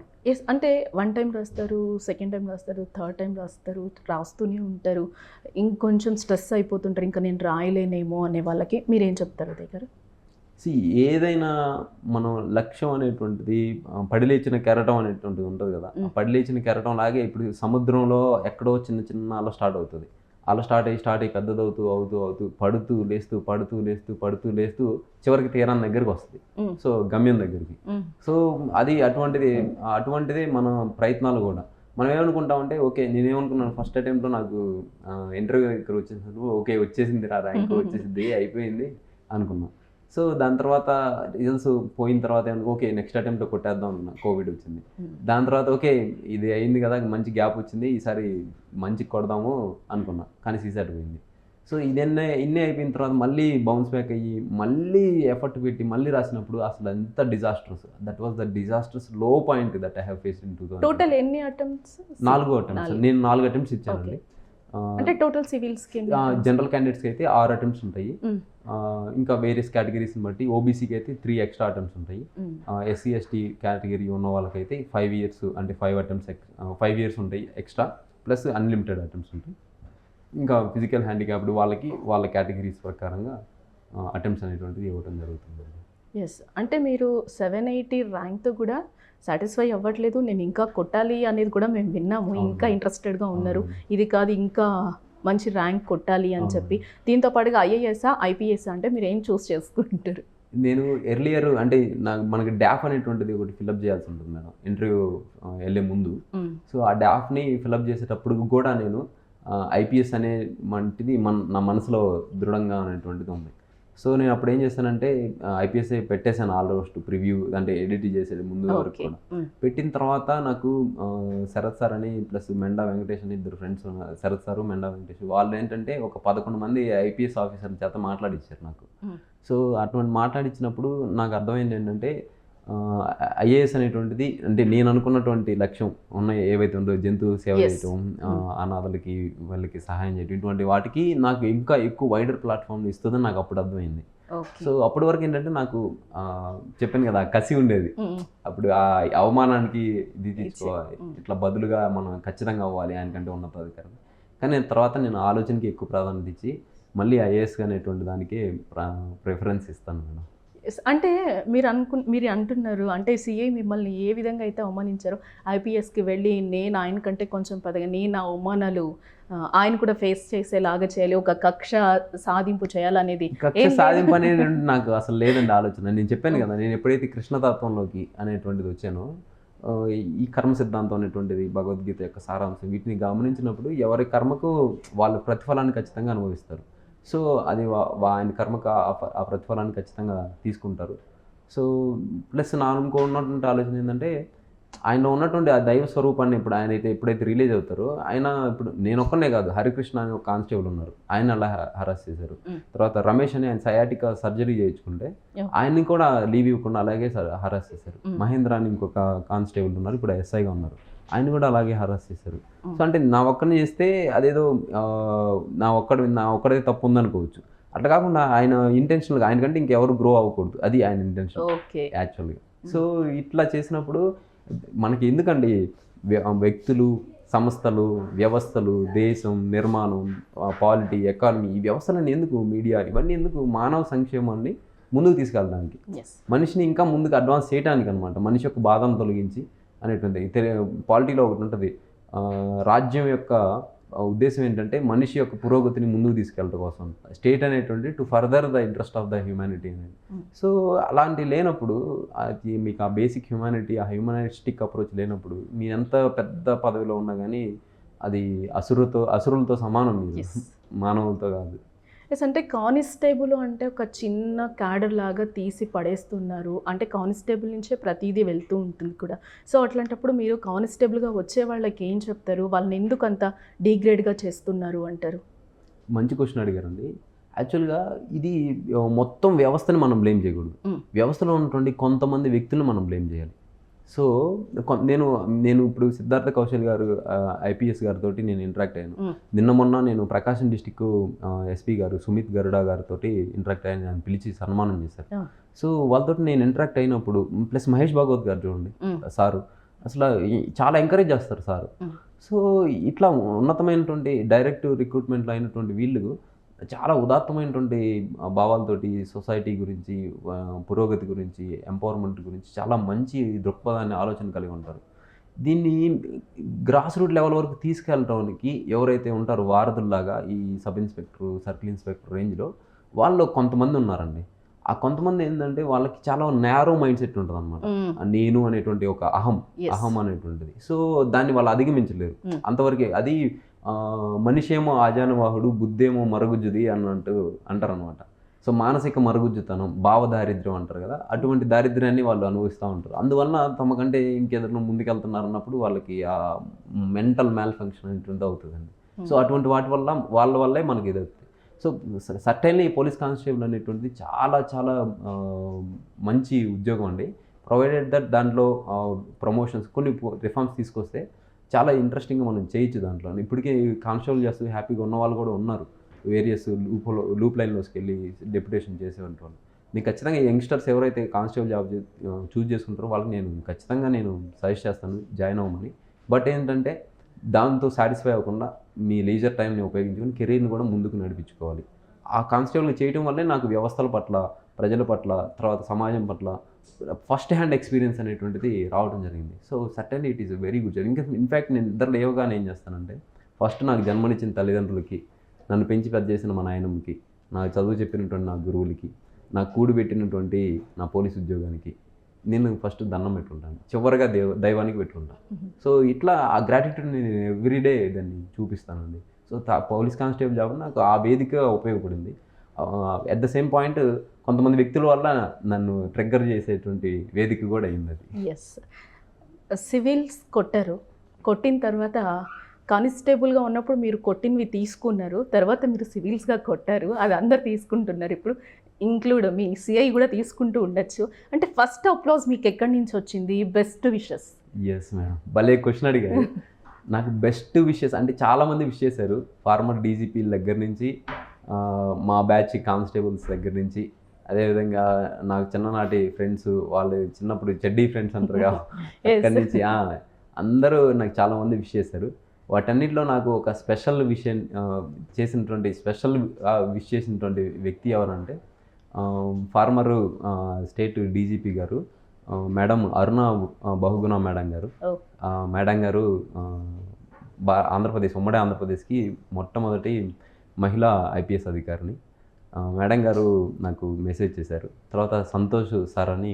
అంటే 1 time రాస్తారు, 2nd time రాస్తారు, 3rd time రాస్తారు, రాస్తూనే ఉంటారు. ఇంకొంచెం స్ట్రెస్ అయిపోతుంటారు, ఇంకా నేను రాయలేనేమో అనే వాళ్ళకి మీరేం చెప్తారు దగ్గర? ఏదైనా మనం లక్ష్యం అనేటువంటిది, పడిలేచిన కెరటం అనేటువంటిది ఉంటుంది కదా. పడిలేచిన కెరటం లాగే ఇప్పుడు సముద్రంలో ఎక్కడో చిన్న అలా స్టార్ట్ అవుతుంది. అలా స్టార్ట్ అయ్యి అవుతూ పడుతూ లేస్తూ చివరికి తీరాన్ని దగ్గరికి వస్తుంది. సో గమ్యం దగ్గరికి. సో అది అటువంటిదే మన ప్రయత్నాలు కూడా. మనం ఏమనుకుంటామంటే, ఓకే నేనేమనుకున్నాను ఫస్ట్ అటెంప్ట్లో నాకు ఇంటర్వ్యూ దగ్గర వచ్చేసినప్పుడు ఓకే వచ్చేసింది, ర్యాంక్ వచ్చేసింది, అయిపోయింది అనుకున్నాం. సో దాని తర్వాత రిజల్ట్స్ పోయిన తర్వాత ఓకే నెక్స్ట్ అటెంప్ట్ కొట్టేద్దాం అనుకున్నా, కోవిడ్ వచ్చింది. దాని తర్వాత ఓకే ఇది అయింది కదా, మంచి గ్యాప్ వచ్చింది, ఈసారి మంచి కొడదాము అనుకున్నా, కానీ సీసాట్ పోయింది. సో ఇన్ని అయిపోయిన తర్వాత మళ్ళీ బౌన్స్ బ్యాక్ అయ్యి మళ్ళీ ఎఫర్ట్ పెట్టి మళ్ళీ రాసినప్పుడు అసలు ఎంత disasters, that was the disasters లో point that I have faced in 2000. Total ఎన్ని అటెంప్ట్స్? 4 అటెంప్ట్స్. నేను 4 అటెంప్ట్స్ ఇచ్చానండి. అంటే టోటల్ సివిల్స్కి జనరల్ క్యాండిడేట్స్కి అయితే 6 అటెంప్ట్స్ ఉంటాయి. ఇంకా వేరియస్ కేటగిరీస్ని బట్టి ఓబీసీకి అయితే 3 ఎక్స్ట్రా అటెంప్ట్స్ ఉంటాయి. ఎస్సీ ఎస్టీ కేటగిరీ ఉన్న వాళ్ళకైతే 5 ఇయర్స్ అంటే 5 అటెంప్ట్స్ 5 ఇయర్స్ ఉంటాయి ఎక్స్ట్రా, ప్లస్ అన్లిమిటెడ్ అటెంప్ట్స్ ఉంటాయి. ఇంకా ఫిజికల్ హ్యాండిక్యాప్డ్ వాళ్ళకి వాళ్ళ కేటగిరీస్ ప్రకారంగా అటెంప్ట్స్ అనేటువంటిది ఇవ్వడం జరుగుతుంది. ఎస్, అంటే మీరు 780 ర్యాంక్తో కూడా సాటిస్ఫై అవ్వట్లేదు, నేను ఇంకా కొట్టాలి అనేది కూడా మేము విన్నాము, ఇంకా ఇంట్రెస్టెడ్గా ఉన్నారు, ఇది కాదు ఇంకా మంచి ర్యాంక్ కొట్టాలి అని చెప్పి. దీంతో పాటుగా ఐఏఎస్ఆ ఐపీఎస్ అంటే మీరు ఏం చూస్ చేసుకుంటారు? నేను ఎర్లియర్ అంటే మనకి డాఫ్ అనేటువంటిది ఒకటి ఫిల్అప్ చేయాల్సి ఉంటుంది మేడం ఇంటర్వ్యూ వెళ్ళే ముందు. సో ఆ డాఫ్ని ఫిల్అప్ చేసేటప్పుడు కూడా నేను ఐపీఎస్ అనే వంటిది నా మనసులో దృఢంగా అనేటువంటిది ఉంది. సో నేను అప్పుడు ఏం చేశానంటే ఐపీఎస్ పెట్టేశాను ఆల్మోస్ట్ ప్రివ్యూ, అంటే ఎడిట్ చేసేది ముందు వరకు కూడా. పెట్టిన తర్వాత నాకు శరత్ సార్ అని ప్లస్ మెండా వెంకటేష్ అని 2 ఫ్రెండ్స్ ఉన్నారు, శరత్ సారు మెండా వెంకటేష్. వాళ్ళు ఏంటంటే ఒక 11 మంది ఐపీఎస్ ఆఫీసర్ల చేత మాట్లాడిచ్చారు నాకు. సో అటువంటి మాట్లాడించినప్పుడు నాకు అర్థమైంది ఏంటంటే ఐఏఎస్ అనేటువంటిది అంటే నేను అనుకున్నటువంటి లక్ష్యం ఉన్నాయి ఏవైతే ఉందో, జంతు సేవ చేయటం, అనాథలకి వాళ్ళకి సహాయం చేయటం, ఇటువంటి వాటికి నాకు ఇంకా ఎక్కువ వైడర్ ప్లాట్ఫామ్ ఇస్తుందని నాకు అప్పుడు అర్థమైంది. సో అప్పటి వరకు ఏంటంటే నాకు చెప్పాను కదా కసి ఉండేది, అప్పుడు ఆ అవమానానికి ఇది తీసుకోవాలి, ఇట్లా బదులుగా మనం ఖచ్చితంగా అవ్వాలి ఆయనకంటే ఉన్నతాధికారం. కానీ తర్వాత నేను ఆలోచనకి ఎక్కువ ప్రాధాన్యత ఇచ్చి మళ్ళీ ఐఏఎస్ అనేటువంటి దానికి ప్రిఫరెన్స్ ఇస్తాను మేడం. అంటే మీరు అంటున్నారు అంటే సిఐ మిమ్మల్ని ఏ విధంగా అయితే అవమానించారో ఐపీఎస్కి వెళ్ళి నేను ఆయన కంటే కొంచెం పెద్దగా నేను ఆ అవమానాలు ఆయన కూడా ఫేస్ చేసేలాగా చేయాలి, ఒక కక్ష సాధింపు చేయాలనేది. కక్ష సాధింపు అనేది నాకు అసలు లేదండి ఆలోచన. నేను చెప్పాను కదా, నేను ఎప్పుడైతే కృష్ణతత్వంలోకి అనేటువంటిది వచ్చానో, ఈ కర్మ సిద్ధాంతం అనేటువంటిది భగవద్గీత యొక్క సారాంశం, వీటిని గమనించినప్పుడు ఎవరి కర్మకు వాళ్ళ ప్రతిఫలాన్ని ఖచ్చితంగా అనుభవిస్తారు. సో అది ఆయన కర్మకు ఆ ప్రతిఫలాన్ని ఖచ్చితంగా తీసుకుంటారు. సో ప్లస్ నా అనుకున్నటువంటి ఆలోచన ఏంటంటే ఆయనలో ఉన్నటువంటి ఆ దైవ స్వరూపాన్ని ఇప్పుడు ఆయన అయితే ఎప్పుడైతే రిలీజ్ అవుతారో, ఆయన ఇప్పుడు నేను ఒక్కనే కాదు, హరికృష్ణ అని ఒక కానిస్టేబుల్ ఉన్నారు, ఆయన అలా హరాస్ చేశారు. తర్వాత రమేష్ అని ఆయన సయాటికా సర్జరీ చేయించుకుంటే ఆయన్ని కూడా లీవ్ ఇవ్వకుండా అలాగే హరాస్ చేశారు. మహేంద్ర అని ఇంకొక కానిస్టేబుల్ ఉన్నారు, ఇప్పుడు ఎస్ఐగా ఉన్నారు, ఆయన కూడా అలాగే హరాస్ చేశారు. సో అంటే నా ఒక్కరిని చేస్తే అదేదో నా ఒక్కడే తప్పు ఉందనుకోవచ్చు. అట్లా కాకుండా ఆయన ఇంటెన్షనల్గా ఆయనకంటే ఇంకెవరు గ్రో అవ్వకూడదు, అది ఆయన ఇంటెన్షన్ యాక్చువల్గా. సో ఇట్లా చేసినప్పుడు మనకి ఎందుకండి వ్యక్తులు, సంస్థలు, వ్యవస్థలు, దేశం నిర్మాణం, పాలిటీ, ఎకానమీ, ఈ వ్యవస్థలను ఎందుకు, మీడియా ఇవన్నీ ఎందుకు, మానవ సంక్షేమాన్ని ముందుకు తీసుకెళ్ళడానికి, మనిషిని ఇంకా ముందుకు అడ్వాన్స్ చేయడానికి అనమాట, మనిషి యొక్క బాధను తొలగించి అనేటువంటి. పాలిటీలో ఒకటి ఉంటుంది, రాజ్యం యొక్క ఉద్దేశం ఏంటంటే మనిషి యొక్క పురోగతిని ముందుకు తీసుకెళ్ళడం కోసం, స్టేట్ అనేటువంటి to further the interest of the humanity అనేది. సో అలాంటి లేనప్పుడు అది మీకు ఆ బేసిక్ హ్యూమానిటీ, ఆ హ్యూమనిస్టిక్ అప్రోచ్ లేనప్పుడు మీరు ఎంత పెద్ద పదవిలో ఉన్నా కానీ అది అసురులతో సమానం, మీరు మానవులతో కాదు. ఎస్, అంటే కానిస్టేబుల్ అంటే ఒక చిన్న క్యాడర్ లాగా తీసి పడేస్తున్నారు, అంటే కానిస్టేబుల్ నుంచే ప్రతిదీ వెళ్తూ ఉంటుంది కూడా. సో అట్లాంటప్పుడు మీరు కానిస్టేబుల్గా వచ్చే వాళ్ళకి ఏం చెప్తారు, వాళ్ళని ఎందుకు అంత డిగ్రేడ్గా చేస్తున్నారు అంటారు? మంచి క్వశ్చన్ అడిగారండి. యాక్చువల్గా ఇది మొత్తం వ్యవస్థని మనం బ్లేమ్ చేయకూడదు, వ్యవస్థలో ఉన్నటువంటి కొంతమంది వ్యక్తులను మనం బ్లేమ్ చేయాలి. సో నేను ఇప్పుడు సిద్ధార్థ కౌశల్ గారు ఐపీఎస్ గారితో నేను ఇంటరాక్ట్ అయ్యాను. నిన్న మొన్న నేను ప్రకాశం డిస్టిక్ ఎస్పీ గారు సుమిత్ గరుడా గారితో ఇంటరాక్ట్ అయ్యాను, ఆయన పిలిచి సన్మానం చేశారు. సో వాళ్ళతో నేను ఇంటరాక్ట్ అయినప్పుడు ప్లస్ మహేష్ భాగవత్ గారు చూడండి సారు, అసలు చాలా ఎంకరేజ్ చేస్తారు సారు. సో ఇట్లా ఉన్నతమైనటువంటి డైరెక్ట్ రిక్రూట్మెంట్లో అయినటువంటి వీళ్ళు చాలా ఉదాత్తమైనటువంటి భావాలతోటి సొసైటీ గురించి, పురోగతి గురించి, ఎంపవర్మెంట్ గురించి చాలా మంచి దృక్పథాన్ని, ఆలోచన కలిగి ఉంటారు. దీన్ని గ్రాస్ రూట్ లెవెల్ వరకు తీసుకెళ్ళడానికి ఎవరైతే ఉంటారో వారధుల్లాగా ఈ సబ్ ఇన్స్పెక్టర్, సర్కిల్ ఇన్స్పెక్టర్ రేంజ్లో వాళ్ళు కొంతమంది ఉన్నారండి. ఆ కొంతమంది ఏంటంటే వాళ్ళకి చాలా నేరో మైండ్ సెట్ ఉంటుంది అనమాట, నేను అనేటువంటి ఒక అహం అనేటువంటిది. సో దాన్ని వాళ్ళు అధిగమించలేరు అంతవరకే. అది మనిషి ఏమో ఆజానువాహుడు, బుద్ధేమో మరుగుజ్జుది అన్నట్టు అంటారనమాట. సో మానసిక మరుగుజ్జుతనం, భావదారిద్ర్యం అంటారు కదా, అటువంటి దారిద్ర్యాన్ని వాళ్ళు అనుభవిస్తూ ఉంటారు. అందువల్ల తమకంటే ఇంకెదరినో ముందుకెళ్తున్నారు అన్నప్పుడు వాళ్ళకి ఆ మెంటల్ మ్యాల్ ఫంక్షన్ అనేటువంటి అవుతుందండి. సో అటువంటి వాటి వల్ల వాళ్ళ వల్లే మనకి ఇది అవుతుంది. సో సర్టైన్లీ పోలీస్ కానిస్టేబుల్ అనేటువంటిది చాలా చాలా మంచి ఉద్యోగం అండి. ప్రొవైడెడ్ దట్ దాంట్లో ప్రమోషన్స్ కొన్ని రిఫార్మ్స్ తీసుకొస్తే చాలా ఇంట్రెస్టింగ్గా మనం చేయొచ్చు దాంట్లో. ఇప్పటికే కానిస్టేబుల్ చేస్తూ హ్యాపీగా ఉన్న వాళ్ళు కూడా ఉన్నారు. వేరియస్ లూప్ లైన్లోకి వెళ్ళి డెప్యుటేషన్ చేసేటువంటి వాళ్ళు. నేను ఖచ్చితంగా యంగ్స్టర్స్ ఎవరైతే కానిస్టేబుల్ జాబ్ చూస్ చేసుకుంటారో వాళ్ళకి నేను ఖచ్చితంగా సజెస్ట్ చేస్తాను జాయిన్ అవ్వమని. బట్ ఏంటంటే దాంతో సాటిస్ఫై అవ్వకుండా మీ లీజర్ టైంని ఉపయోగించుకొని కెరీర్ని కూడా ముందుకు నడిపించుకోవాలి. ఆ కానిస్టేబుల్ని చేయడం వల్లే నాకు వ్యవస్థల పట్ల, ప్రజల పట్ల, తర్వాత సమాజం పట్ల ఫస్ట్ హ్యాండ్ ఎక్స్పీరియన్స్ అనేటువంటిది రావడం జరిగింది. So certainly it is very good. ఇంకా ఇన్ఫ్యాక్ట్ నేను ఇద్దరు లేవగానే ఏం చేస్తానంటే, ఫస్ట్ నాకు జన్మనిచ్చిన తల్లిదండ్రులకి, నన్ను పెంచి పెద్ద చేసిన మా నాయనమ్మకి, నాకు చదువు చెప్పినటువంటి నా గురువులకి, నాకు కూడి పెట్టినటువంటి నా పోలీస్ ఉద్యోగానికి నేను ఫస్ట్ దండం పెట్టుకుంటాను. చివరిగా దైవానికి పెట్టుకుంటాను. సో ఇట్లా ఆ గ్రాటిట్యూడ్ని నేను ఎవ్రీడే దాన్ని చూపిస్తానండి. సో పోలీస్ కానిస్టేబుల్ జాబ్ నాకు ఆ వేదిక ఉపయోగపడింది. అట్ ద సేమ్ పాయింట్ కొంతమంది వ్యక్తుల వల్ల నన్ను ట్రిగ్గర్ చేసేటువంటి వేదిక కూడా అయింది అది. ఎస్, సివిల్స్ కొట్టారు, కొట్టిన తర్వాత కానిస్టేబుల్గా ఉన్నప్పుడు మీరు కొట్టినవి తీసుకున్నారు, తర్వాత మీరు సివిల్స్గా కొట్టారు, అది అందరు తీసుకుంటున్నారు ఇప్పుడు, ఇంక్లూడ్ మీ సిఐ కూడా తీసుకుంటూ ఉండొచ్చు. అంటే ఫస్ట్ అప్లాజ్ మీకు ఎక్కడి నుంచి వచ్చింది? Best wishes. ఎస్ మేడం, భలే క్వశ్చన్ అడిగారు. నాకు బెస్ట్ విషెస్ అంటే చాలామంది విష్ చేశారు. ఫార్మర్ డీజీపీల దగ్గర నుంచి, మా బ్యాచ్ కానిస్టేబుల్స్ దగ్గర నుంచి, అదేవిధంగా నాకు చిన్ననాటి ఫ్రెండ్స్, వాళ్ళు చిన్నప్పుడు చెడ్డీ ఫ్రెండ్స్ అంటారు కదా, అక్కడి నుంచి అందరూ నాకు చాలామంది విష్ చేశారు. వాటన్నిటిలో నాకు ఒక స్పెషల్ విషయం చేసినటువంటి విష్ చేసినటువంటి వ్యక్తి ఎవరంటే ఫార్మర్ స్టేట్ డీజీపీ గారు, మేడం అరుణ బహుగుణ మేడం గారు. మేడం గారు ఆంధ్రప్రదేశ్, ఉమ్మడి ఆంధ్రప్రదేశ్కి మొట్టమొదటి మహిళా ఐపీఎస్ అధికారిని. మేడం గారు నాకు మెసేజ్ చేశారు. తర్వాత సంతోష్ సార్ అని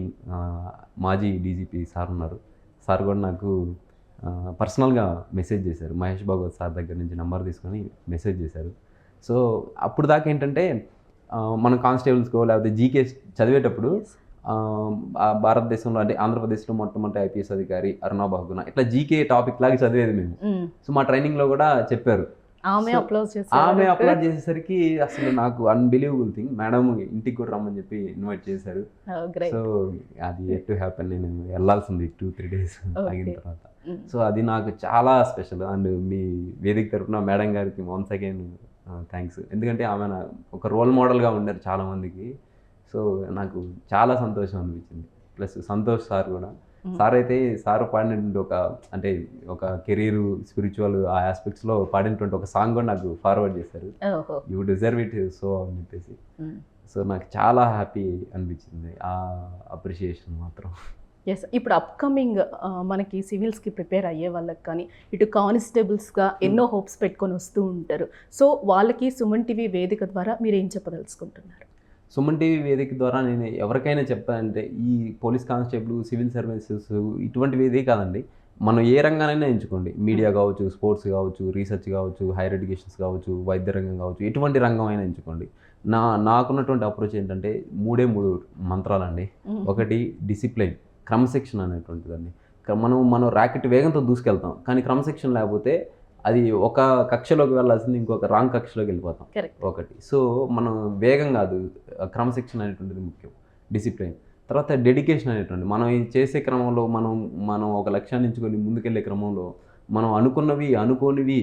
మాజీ డీజీపీ సార్ ఉన్నారు, సార్ కూడా నాకు పర్సనల్గా మెసేజ్ చేశారు. మహేష్ భాగవత్ సార్ దగ్గర నుంచి నెంబర్ తీసుకొని మెసేజ్ చేశారు. సో అప్పుడు దాకా ఏంటంటే మనం కానిస్టేబుల్స్కో లేకపోతే జీకే చదివేటప్పుడు భారతదేశంలో అంటే ఆంధ్రప్రదేశ్లో మొట్టమొదటి ఐపీఎస్ అధికారి అరుణ బహుగుణ, ఇట్లా జీకే టాపిక్ లాగా చదివేది మేము. సో మా ట్రైనింగ్లో కూడా చెప్పారు. ఆమె అప్లోడ్ చేసేసరికి అసలు నాకు అన్బిలీవబుల్ థింగ్, మేడం ఇంటికి కూడా రమ్మని చెప్పి ఇన్వైట్ చేశారు. సో అది ఎట్ టు హ్యాపెన్, నేను వెళ్ళాల్సింది 2-3 days ఆగిన తర్వాత. సో అది నాకు చాలా స్పెషల్. అండ్ మీ వేదిక తరఫున మేడం గారికి వన్స్ అగైన్ థ్యాంక్స్. ఎందుకంటే ఆమె ఒక రోల్ మోడల్గా ఉన్నారు చాలామందికి. సో నాకు చాలా సంతోషం అనిపించింది. ప్లస్ సంతోష్ సార్ కూడా, సార్ అయితే సార్ పాడినటువంటి ఒక కెరీర్, స్పిరిచువల్ ఆ ఆస్పెక్ట్స్లో పాడినటువంటి ఒక సాంగ్ కూడా నాకు ఫార్వర్డ్ చేశారు, యూ డిజర్వ్ ఇట్ సో అని చెప్పేసి. సో నాకు చాలా హ్యాపీ అనిపించింది ఆ అప్రిషియేషన్ మాత్రం. ఎస్, ఇప్పుడు అప్కమింగ్ మనకి సివిల్స్కి ప్రిపేర్ అయ్యే వాళ్ళకి కానీ, ఇటు కానిస్టేబుల్స్గా ఎన్నో హోప్స్ పెట్టుకొని వస్తూ ఉంటారు. సో వాళ్ళకి సుమన్ టీవీ వేదిక ద్వారా మీరు ఏం చెప్పదలుచుకుంటున్నారు? సుమన్ టీవీ వేదిక ద్వారా నేను ఎవరికైనా చెప్పాలంటే, ఈ పోలీస్ కానిస్టేబుల్, సివిల్ సర్వీసెస్ ఇటువంటి వేదిక కాదండి, మనం ఏ రంగానైనా ఎంచుకోండి. మీడియా కావచ్చు, స్పోర్ట్స్ కావచ్చు, రీసెర్చ్ కావచ్చు, హైయర్ ఎడ్యుకేషన్స్ కావచ్చు, వైద్య రంగం కావచ్చు, ఎటువంటి రంగం అయినా ఎంచుకోండి. నాకున్నటువంటి అప్రోచ్ ఏంటంటే 3 మంత్రాలండి. ఒకటి డిసిప్లైన్, క్రమశిక్షణ అనేటువంటిదండి. మనం ర్యాకెట్ వేగంతో దూసుకెళ్తాం, కానీ క్రమశిక్షణ లేకపోతే అది ఒక కక్షలోకి వెళ్ళాల్సింది ఇంకొక రాంగ్ కక్షలోకి వెళ్ళిపోతాం. ఒకటి. సో మనం వేగం కాదు, క్రమశిక్షణ అనేటువంటిది ముఖ్యం, డిసిప్లిన్. తర్వాత డెడికేషన్ అనేటువంటి, మనం చేసే క్రమంలో మనం ఒక లక్ష్యాన్ని ఎంచుకొని ముందుకెళ్ళే క్రమంలో మనం అనుకోనివి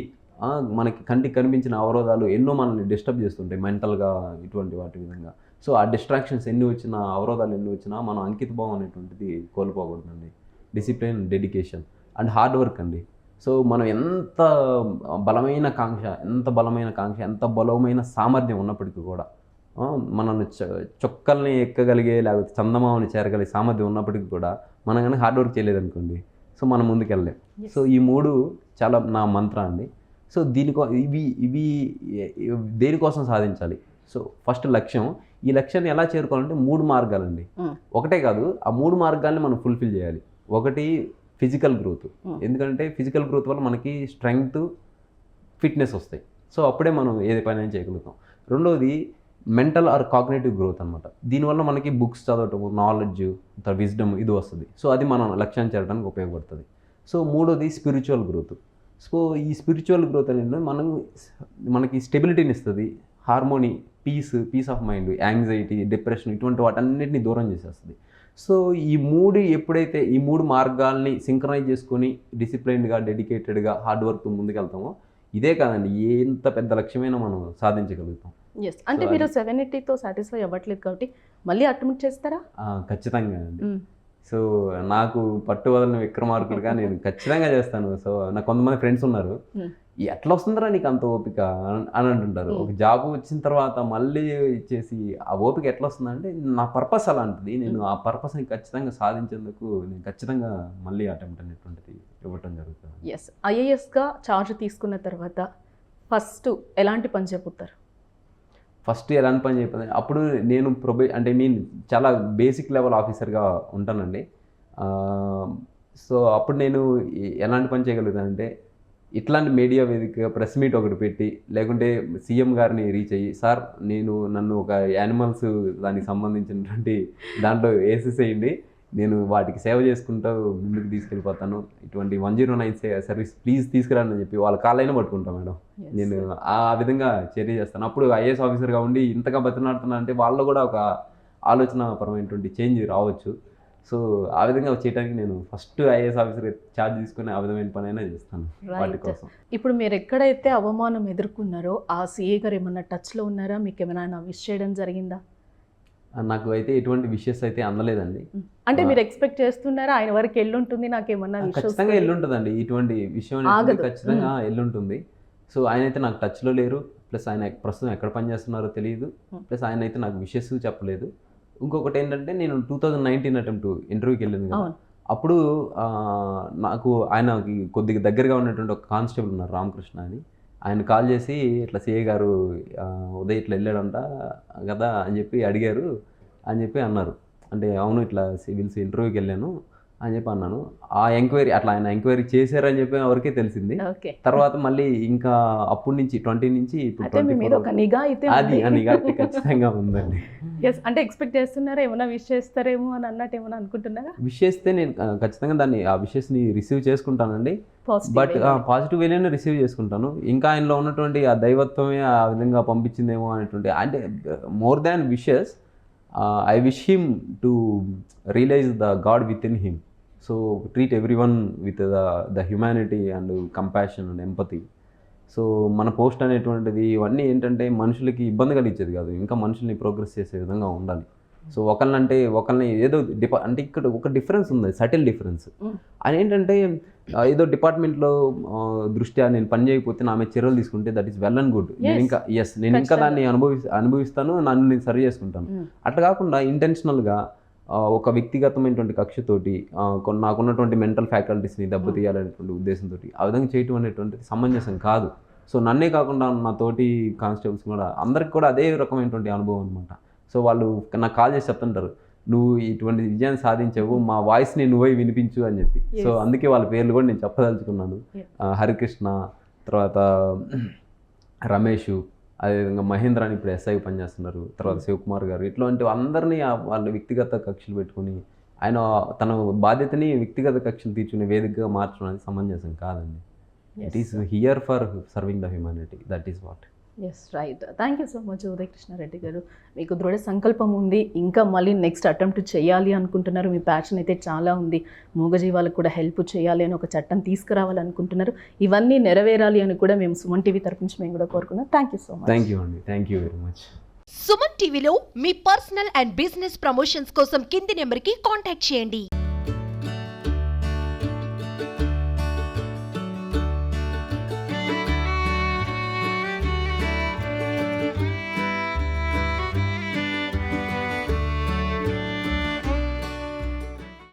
మనకి కంటికి కనిపించిన అవరోధాలు ఎన్నో మనల్ని డిస్టర్బ్ చేస్తుంటాయి మెంటల్గా, ఇటువంటి వాటి విధంగా. సో ఆ డిస్ట్రాక్షన్స్ ఎన్ని వచ్చినా, అవరోధాలు ఎన్ని వచ్చినా మనం అంకితభావం అనేటువంటిది కోల్పోకూడదండి. Discipline, dedication and hard work అండి. సో మనం ఎంత బలమైన కాంక్ష, ఎంత బలమైన సామర్థ్యం ఉన్నప్పటికీ కూడా, మనల్ని చొక్కల్ని ఎక్కగలిగే లేకపోతే చందమామని చేరగలిగే సామర్థ్యం ఉన్నప్పటికీ కూడా మనం కానీ హార్డ్ వర్క్ చేయలేదనుకోండి, సో మనం ముందుకెళ్ళలేం. సో ఈ 3 చాలా నా మంత్ర అండి. సో ఇవి దేనికోసం సాధించాలి? సో ఫస్ట్ లక్ష్యం. ఈ లక్ష్యాన్ని ఎలా చేరుకోవాలంటే 3 మార్గాలండి, ఒకటే కాదు, ఆ 3 మార్గాల్ని మనం ఫుల్ఫిల్ చేయాలి. ఒకటి ఫిజికల్ గ్రోత్, ఎందుకంటే ఫిజికల్ గ్రోత్ వల్ల మనకి స్ట్రెంగ్త్, ఫిట్నెస్ వస్తాయి. సో అప్పుడే మనం ఏది పైన చేయగలుగుతాం. రెండోది మెంటల్ ఆర్ కాగ్నేటివ్ గ్రోత్ అనమాట. దీనివల్ల మనకి బుక్స్ చదవటము, నాలెడ్జ్, విజ్డమ్ ఇది వస్తుంది. సో అది మనం లక్ష్యాన్ని చేరడానికి ఉపయోగపడుతుంది. సో మూడోది స్పిరిచువల్ గ్రోత్. సో ఈ స్పిరిచువల్ గ్రోత్ అనేది మనకి స్టెబిలిటీని ఇస్తుంది, harmony, peace of mind, anxiety, depression ఇటువంటి వాటన్నిటిని దూరం చేసేస్తుంది. సో ఎప్పుడైతే ఈ 3 మార్గాల్ని సింక్రనైజ్ చేసుకొని డిసిప్లైన్డ్గా, డెడికేటెడ్గా, హార్డ్ వర్క్తో ముందుకెళ్తామో ఇదే కాదండి, ఎంత పెద్ద లక్ష్యమైనా మనం సాధించగలుగుతాం. ఎస్, అంటే మీరు 780తో సాటిస్ఫై అవ్వట్లేదు కాబట్టి మళ్ళీ అటెంప్ట్ చేస్తారా? ఖచ్చితంగా అండి. సో నాకు పట్టు వదలని విక్రమార్కుడుగా నేను ఖచ్చితంగా చేస్తాను. సో నాకు కొంతమంది ఫ్రెండ్స్ ఉన్నారు, ఎట్లా వస్తుందిరా నీకు అంత ఓపిక అని అంటుంటారు. ఒక జాబ్ వచ్చిన తర్వాత మళ్ళీ ఇచ్చేసి ఆ ఓపిక ఎట్లా వస్తుందంటే నా పర్పస్ అలాంటిది, నేను ఆ పర్పస్ని ఖచ్చితంగా సాధించేందుకు నేను ఖచ్చితంగా మళ్ళీ అటెంప్ట్ అనేటువంటిది ఇవ్వటం జరుగుతుంది. ఎస్, ఐఏఎస్గా ఛార్జ్ తీసుకున్న తర్వాత ఫస్ట్ ఎలాంటి పని చెప్పుతారు? ఫస్ట్ ఎలాంటి పని చెప్పాను అప్పుడు నేను అంటే చాలా బేసిక్ లెవెల్ ఆఫీసర్గా ఉంటానండి. సో అప్పుడు నేను ఎలాంటి పని చేయగలుగుతానంటే ఇట్లాంటి మీడియా వేదిక ప్రెస్ మీట్ ఒకటి పెట్టి, లేకుంటే సీఎం గారిని రీచ్ అయ్యి, సార్ నన్ను ఒక యానిమల్స్ దానికి సంబంధించినటువంటి దాంట్లో వేసేసేయండి, నేను వాటికి సేవ చేసుకుంటూ ముందుకు తీసుకెళ్ళిపోతాను, ఇటువంటి 109 సర్వీస్ ప్లీజ్ తీసుకురాని చెప్పి వాళ్ళ కాళ్ళైనా పట్టుకుంటాను మేడం. నేను ఆ విధంగా చర్య చేస్తాను. అప్పుడు ఐఏఎస్ ఆఫీసర్గా ఉండి ఇంతగా బతినాడుతున్నా అంటే వాళ్ళు కూడా ఒక ఆలోచనపరమైనటువంటి చేంజ్ రావచ్చు. సో ఆ విధంగా చేయడానికి నేను ఫస్ట్ ఐఏఎస్ ఆఫీసర్ ఛార్జ్ తీసుకుని ఆ విధమైన పని అయినా చేస్తాను వాటి కోసం. ఇప్పుడు మీరు ఎక్కడైతే అవమానం ఎదుర్కొన్నారో ఆ సీఏ గారు ఏమన్నా టచ్లో ఉన్నారా? మీకు ఏమైనా విష్ చేయడం జరిగిందా? నాకు అయితే ఎటువంటి విషయస్ అయితే అందలేదండి. అంటే మీరు ఎక్స్పెక్ట్ చేస్తున్నారా ఆయన వరకు ఎల్లుంటుంది నాకేమన్నా? ఖచ్చితంగా ఎల్లుంటుందండి, ఇటువంటి విషయం ఖచ్చితంగా ఎల్లుంటుంది. సో ఆయన అయితే నాకు టచ్లో లేరు, ప్లస్ ఆయన ప్రస్తుతం ఎక్కడ పనిచేస్తున్నారో తెలియదు, ప్లస్ ఆయన అయితే నాకు విషయస్ చెప్పలేదు. ఇంకొకటి ఏంటంటే నేను 2019 అటెంప్ట్ ఇంటర్వ్యూకి వెళ్ళింది కదా, అప్పుడు నాకు ఆయనకి కొద్దిగా దగ్గరగా ఉన్నటువంటి ఒక కానిస్టేబుల్ ఉన్నారు రామకృష్ణ అని, ఆయన కాల్ చేసి ఇట్లా సిఐ గారు ఉదయ్ ఇట్లా వెళ్ళాడంట కదా అని చెప్పి అడిగారు అని చెప్పి అన్నారు. అంటే అవును ఇట్లా సివిల్స్ ఇంటర్వ్యూకి వెళ్ళాను అని చెప్పి అన్నాను. ఆ ఎంక్వైరీ అట్లా ఆయన ఎంక్వైరీ చేశారని చెప్పి ఎవరికే తెలిసింది. తర్వాత మళ్ళీ ఇంకా అప్పటి నుంచి 20 నుంచి ఇప్పుడు 24 అది ఆ నిఘా ఖచ్చితంగా ఉందండి. అంటే ఎక్స్పెక్ట్ చేస్తున్నారా ఏమైనా విష్ చేస్తారేమో అని అన్నట్టు ఏమైనా అనుకుంటున్నారా? విష్ చేస్తే నేను ఖచ్చితంగా ఆ విషెస్ని రిసీవ్ చేసుకుంటానండి. బట్ పాజిటివ్ వేలోనే రిసీవ్ చేసుకుంటాను. ఇంకా ఆయనలో ఉన్నటువంటి ఆ దైవత్వమే ఆ విధంగా పంపించిందేమో అనేటువంటి, అంటే more than wishes I wish him to realize the God within him. So treat everyone with the humanity and compassion and empathy. So మన పోస్ట్ అనేటువంటిది ఇవన్నీ ఏంటంటే మనుషులకి ఇబ్బంది కలిగించేది కాదు, ఇంకా మనుషుల్ని ప్రోగ్రెస్ చేసే విధంగా ఉండాలి. సో ఒకళ్ళని ఏదో అంటే ఇక్కడ ఒక డిఫరెన్స్ ఉంది, సటిల్ డిఫరెన్స్. అది ఏంటంటే ఏదో డిపార్ట్మెంట్లో దృష్ట్యా నేను పని చేయకపోతే నా మీద చర్యలు తీసుకుంటే that is well and good. నేను ఇంకా దాన్ని అనుభవిస్తాను, నన్ను నేను సరి చేసుకుంటాను. అట్లా కాకుండా ఇంటెన్షనల్గా ఒక వ్యక్తిగతమైనటువంటి కక్షతోటి నాకున్నటువంటి మెంటల్ ఫ్యాకల్టీస్ని దెబ్బతీయాలనేటువంటి ఉద్దేశంతో ఆ విధంగా చేయటం అనేటువంటిది సమంజసం కాదు. సో నన్నే కాకుండా నా తోటి కానిస్టేబుల్స్ కూడా అందరికి కూడా అదే రకమైనటువంటి అనుభవం అనమాట. సో వాళ్ళు నాకు కాల్ చేసి చెప్తుంటారు, నువ్వు ఇటువంటి విజయాన్ని సాధించావు, మా వాయిస్ని నువ్వే వినిపించు అని చెప్పి. సో అందుకే వాళ్ళ పేర్లు కూడా నేను చెప్పదలుచుకున్నాను. హరికృష్ణ, తర్వాత రమేష్, అదేవిధంగా మహేంద్ర అని ఇప్పుడు ఎస్ఐ పనిచేస్తున్నారు, తర్వాత శివకుమార్ గారు, ఇట్లాంటి అందరినీ వాళ్ళ వ్యక్తిగత కక్షలు పెట్టుకుని ఆయన తన బాధ్యతని వ్యక్తిగత కక్షలు తీర్చుకునే వేదికగా మార్చడం అనేది సమంజసం కాదండి. It is here for serving the humanity, that is what. Yes, right. Thank you so much Uday Krishna Reddy గారు. మీకు దృఢ సంకల్పం ఉంది, ఇంకా మళ్ళీ నెక్స్ట్ అటెంప్ట్ చేయాలి అనుకుంటున్నారు, మీ ప్యాషన్ అయితే చాలా ఉంది, మూగజీవాలకు కూడా హెల్ప్ చేయాలి అని ఒక చట్టం తీసుకురావాలనుకుంటున్నారు. ఇవన్నీ నెరవేరాలి అని కూడా మేము సుమన్ టీవీ తరపు నుంచి మేము కూడా కోరుకున్నాం. Thank you so much. Thank you అండి, thank you very much. Suman టీవీలో మీ పర్సనల్ అండ్ బిజినెస్ ప్రమోషన్స్ కోసం కింది నెంబర్కి కాంటాక్ట్ చేయండి.